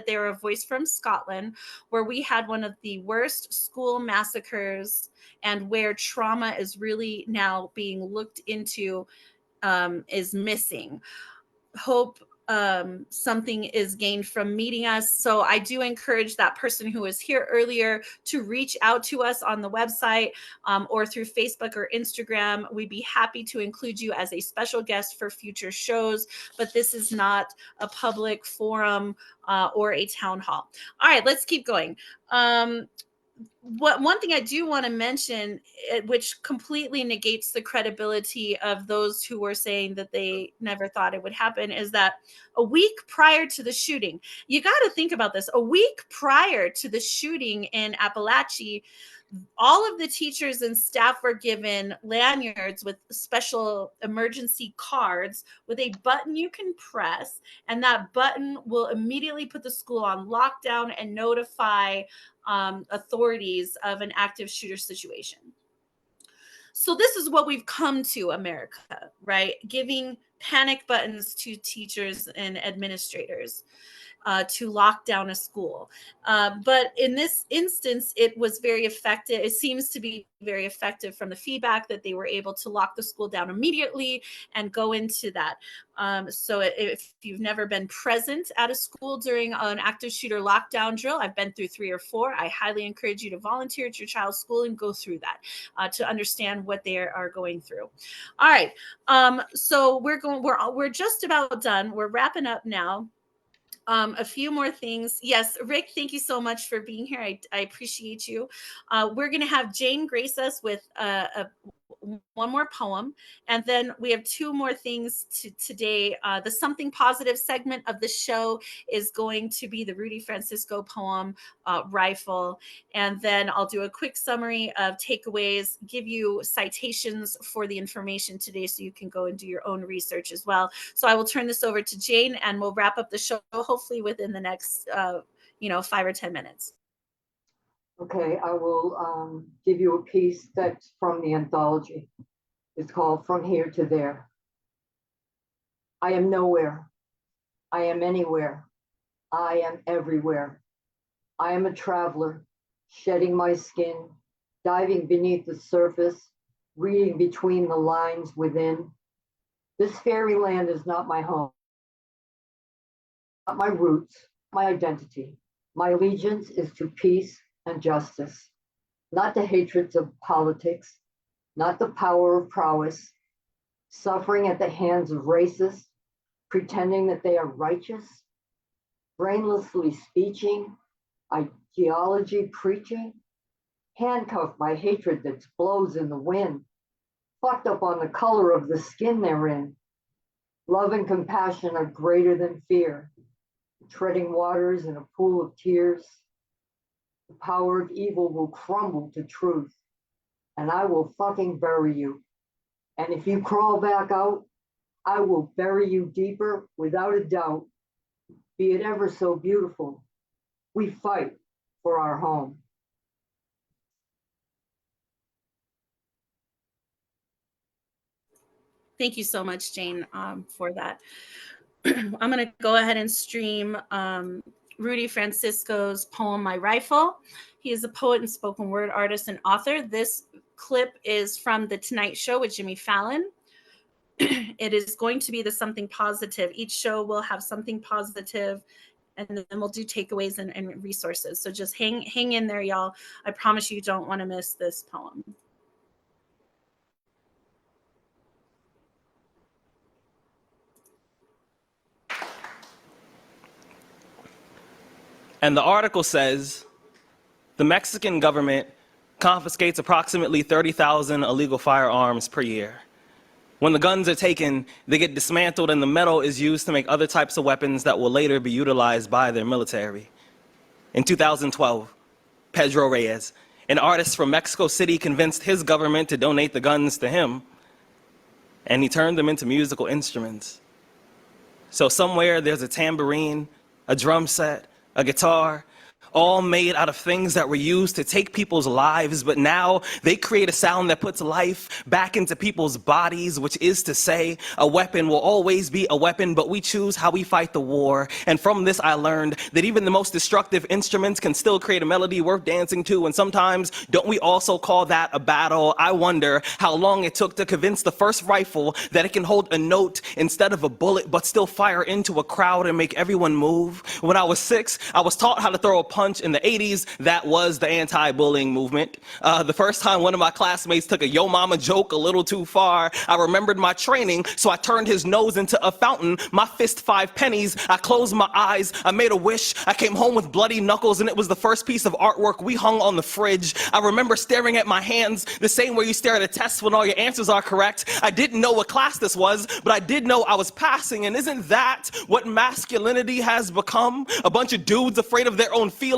they were a voice from Scotland, where we had one of the worst school massacres and where trauma is really now being looked into, is missing. Hope something is gained from meeting us. So I do encourage that person who was here earlier to reach out to us on the website or through Facebook or Instagram. We'd be happy to include you as a special guest for future shows, but this is not a public forum or a town hall. All right, let's keep going. One thing I do want to mention, which completely negates the credibility of those who were saying that they never thought it would happen, is that a week prior to the shooting, you got to think about this, a week prior to the shooting in Appalachia, all of the teachers and staff were given lanyards with special emergency cards with a button you can press, and that button will immediately put the school on lockdown and notify authorities of an active shooter situation. So this is what we've come to, America, right? Giving panic buttons to teachers and administrators to lock down a school. But in this instance, it was very effective. It seems to be very effective from the feedback that they were able to lock the school down immediately and go into that. So if you've never been present at a school during an active shooter lockdown drill, I've been through 3 or 4. I highly encourage you to volunteer at your child's school and go through that to understand what they are going through. All right. So we're just about done. We're wrapping up now. A few more things. Yes, Rick, thank you so much for being here. I appreciate you. We're going to have Jane grace us with one more poem, and then we have 2 more things today. The Something Positive segment of the show is going to be the Rudy Francisco poem, Rifle, and then I'll do a quick summary of takeaways, give you citations for the information today so you can go and do your own research as well. So I will turn this over to Jane, and we'll wrap up the show hopefully within the next 5 or 10 minutes. Okay, I will give you a piece that's from the anthology. It's called From Here to There. I am nowhere. I am anywhere. I am everywhere. I am a traveler, shedding my skin, diving beneath the surface, reading between the lines within. This fairyland is not my home, not my roots, my identity. My allegiance is to peace and justice, not the hatreds of politics, not the power of prowess, suffering at the hands of racists, pretending that they are righteous, brainlessly speeching, ideology preaching, handcuffed by hatred that blows in the wind, fucked up on the color of the skin they're in. Love and compassion are greater than fear, treading waters in a pool of tears. The power of evil will crumble to truth, and I will fucking bury you. And if you crawl back out, I will bury you deeper without a doubt, be it ever so beautiful. We fight for our home. Thank you so much, Jane, for that. I'm going to go ahead and stream Rudy Francisco's poem, My Rifle. He is a poet and spoken word artist and author. This clip is from The Tonight Show with Jimmy Fallon. it is going to be the something positive. Each show will have something positive, and then we'll do takeaways and resources. So just hang in there, y'all. I promise you don't want to miss this poem. And the article says, the Mexican government confiscates approximately 30,000 illegal firearms per year. When the guns are taken, they get dismantled and the metal is used to make other types of weapons that will later be utilized by their military. In 2012, Pedro Reyes, an artist from Mexico City, convinced his government to donate the guns to him, and he turned them into musical instruments. So somewhere there's a tambourine, a drum set, a guitar, all made out of things that were used to take people's lives, but now they create a sound that puts life back into people's bodies, which is to say, a weapon will always be a weapon, but we choose how we fight the war. And from this, I learned that even the most destructive instruments can still create a melody worth dancing to, and sometimes, don't we also call that a battle? I wonder how long it took to convince the first rifle that it can hold a note instead of a bullet, but still fire into a crowd and make everyone move. When I was 6, I was taught how to throw a punch. In the 80s, that was the anti-bullying movement. The first time one of my classmates took a yo mama joke a little too far, I remembered my training, so I turned his nose into a fountain. My fist 5 pennies, I closed my eyes, I made a wish, I came home with bloody knuckles, and it was the first piece of artwork we hung on the fridge. I remember staring at my hands the same way you stare at a test when all your answers are correct. I didn't know what class this was, but I did know I was passing, and isn't that what masculinity has become? A bunch of dudes afraid of their own feelings,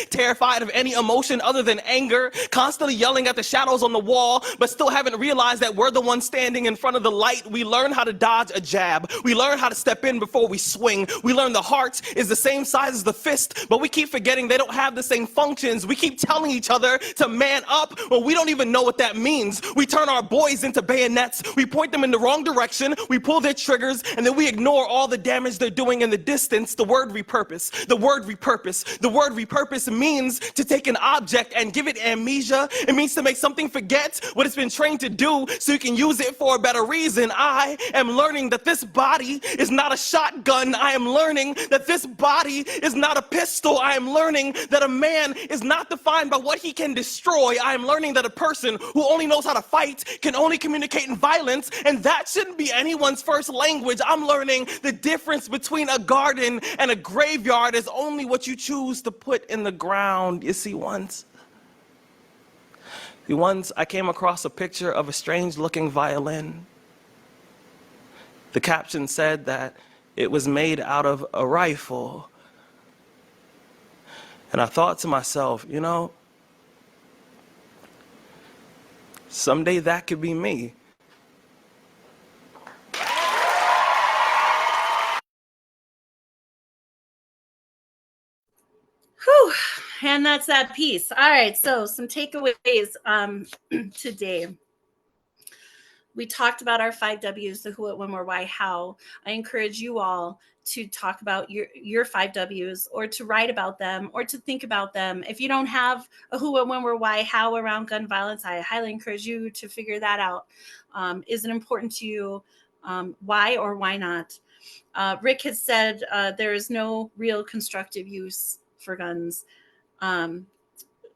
terrified of any emotion other than anger, constantly yelling at the shadows on the wall, but still haven't realized that we're the ones standing in front of the light. We learn how to dodge a jab. We learn how to step in before we swing. We learn the heart is the same size as the fist, but we keep forgetting they don't have the same functions. We keep telling each other to man up when we don't even know what that means. We turn our boys into bayonets. We point them in the wrong direction. We pull their triggers, and then we ignore all the damage they're doing in the distance. The word repurpose. The word repurpose. The word repurpose means to take an object and give it amnesia. It means to make something forget what it's been trained to do so you can use it for a better reason. I am learning that this body is not a shotgun. I am learning that this body is not a pistol. I am learning that a man is not defined by what he can destroy. I am learning that a person who only knows how to fight can only communicate in violence, and that shouldn't be anyone's first language. I'm learning the difference between a garden and a graveyard is only what you choose to put in the ground. You see, once I came across a picture of a strange-looking violin. The caption said that it was made out of a rifle. And I thought to myself, you know, someday that could be me. Whew. And that's that piece. All right, so some takeaways today. We talked about our 5 W's, the who, what, when, where, why, how. I encourage you all to talk about your 5 W's, or to write about them, or to think about them. If you don't have a who, what, when, where, why, how around gun violence, I highly encourage you to figure that out. Is it important to you? Why or why not? Rick has said there is no real constructive use for guns.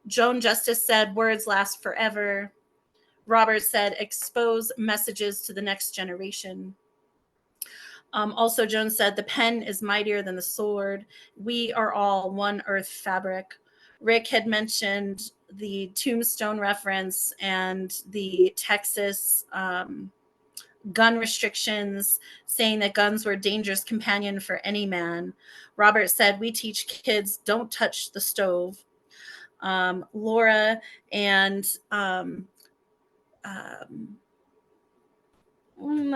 Joan Justice said words last forever. Robert said expose messages to the next generation. Also, Joan said the pen is mightier than the sword. We are all one earth fabric. Rick had mentioned the Tombstone reference and the Texas gun restrictions, saying that guns were a dangerous companion for any man. Robert said, we teach kids don't touch the stove. Laura and I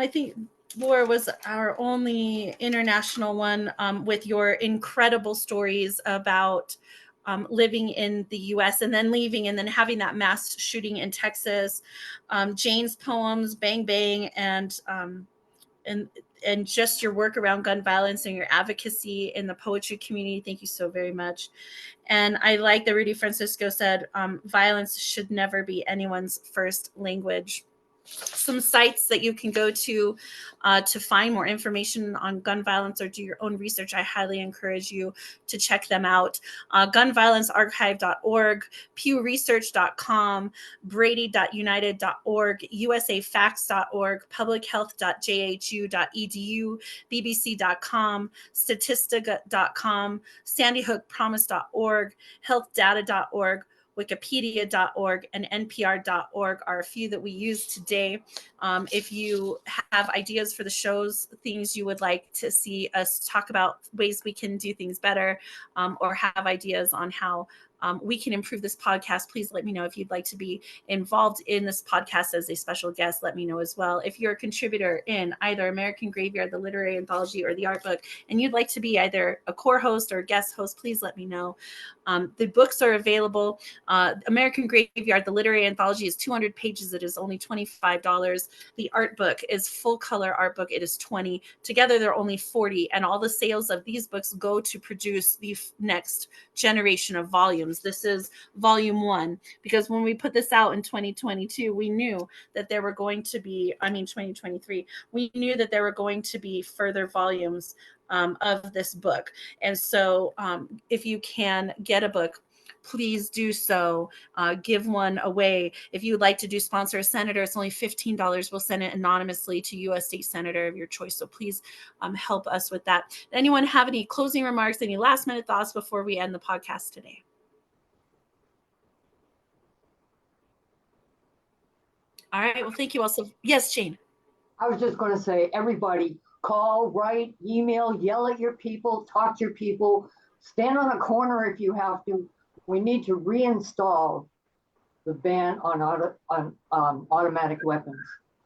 think Laura was our only international one with your incredible stories about living in the US and then leaving and then having that mass shooting in Texas. Jane's poems, Bang Bang, and just your work around gun violence and your advocacy in the poetry community. Thank you so very much. And I like that Rudy Francisco said, violence should never be anyone's first language. some sites that you can go to find more information on gun violence or do your own research. I highly encourage you to check them out. Gunviolencearchive.org, pewresearch.com, brady.united.org, usafacts.org, publichealth.jhu.edu, bbc.com, statistica.com, sandyhookpromise.org, healthdata.org, wikipedia.org, and npr.org are a few that we use today. If you have ideas for the shows, things you would like to see us talk about, ways we can do things better, or have ideas on how we can improve this podcast, please let me know. If you'd like to be involved in this podcast as a special guest, let me know as well. If you're a contributor in either American Graveyard, the literary anthology, or the art book, and you'd like to be either a core host or a guest host, please let me know. The books are available. American Graveyard, the literary anthology, is 200 pages. It is only $25. The art book is full color art book. It is $20. Together, they're only $40. And all the sales of these books go to produce the next generation of volumes. This is volume 1, because when we put this out in 2022, we knew that there were going to be, 2023, we knew that there were going to be further volumes of this book. And so if you can get a book, please do so. Give one away. If you would like to sponsor a senator, it's only $15. We'll send it anonymously to U.S. state senator of your choice. So please help us with that. Anyone have any closing remarks, any last minute thoughts before we end the podcast today? All right. Well, thank you also. Yes, Jane. I was just going to say, everybody, call, write, email, yell at your people, talk to your people, stand on a corner if you have to. We need to reinstall the ban on automatic weapons,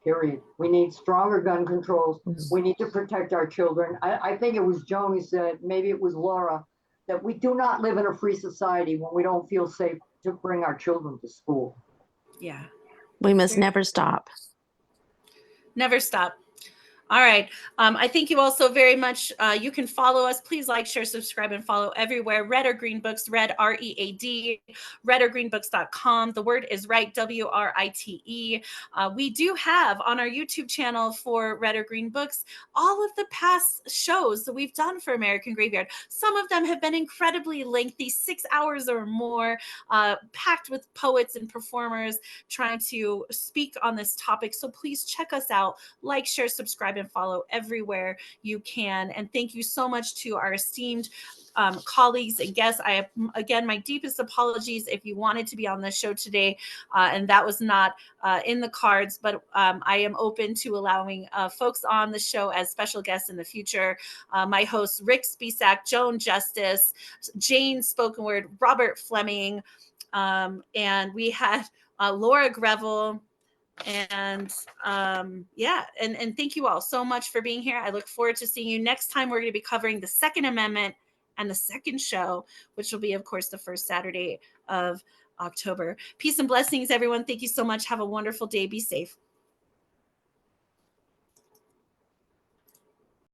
period. We need stronger gun controls. We need to protect our children. I think it was Joan who said, maybe it was Laura, that we do not live in a free society when we don't feel safe to bring our children to school. Yeah. We must never stop. Never stop. All right. I thank you all so very much. You can follow us. Please like, share, subscribe, and follow everywhere. Red or Green Books, Red, READ, redorgreenbooks.com. The word is right, WRITE. We do have on our YouTube channel for Red or Green Books all of the past shows that we've done for American Graveyard. Some of them have been incredibly lengthy, 6 hours or more, packed with poets and performers trying to speak on this topic. So please check us out. Like, share, subscribe, and follow everywhere you can. And thank you so much to our esteemed colleagues and guests. I have, again, my deepest apologies if you wanted to be on the show today and that was not in the cards, but I am open to allowing folks on the show as special guests in the future. My hosts, Rick Spisak, Joan Justice, Jane Spoken Word, Robert Fleming, and we had Laura Greville. And and thank you all so much for being here. I look forward to seeing you next time. We're going to be covering the Second Amendment and the second show, which will be, of course, the first Saturday of October. Peace and blessings, everyone. Thank you so much. Have a wonderful day. Be safe.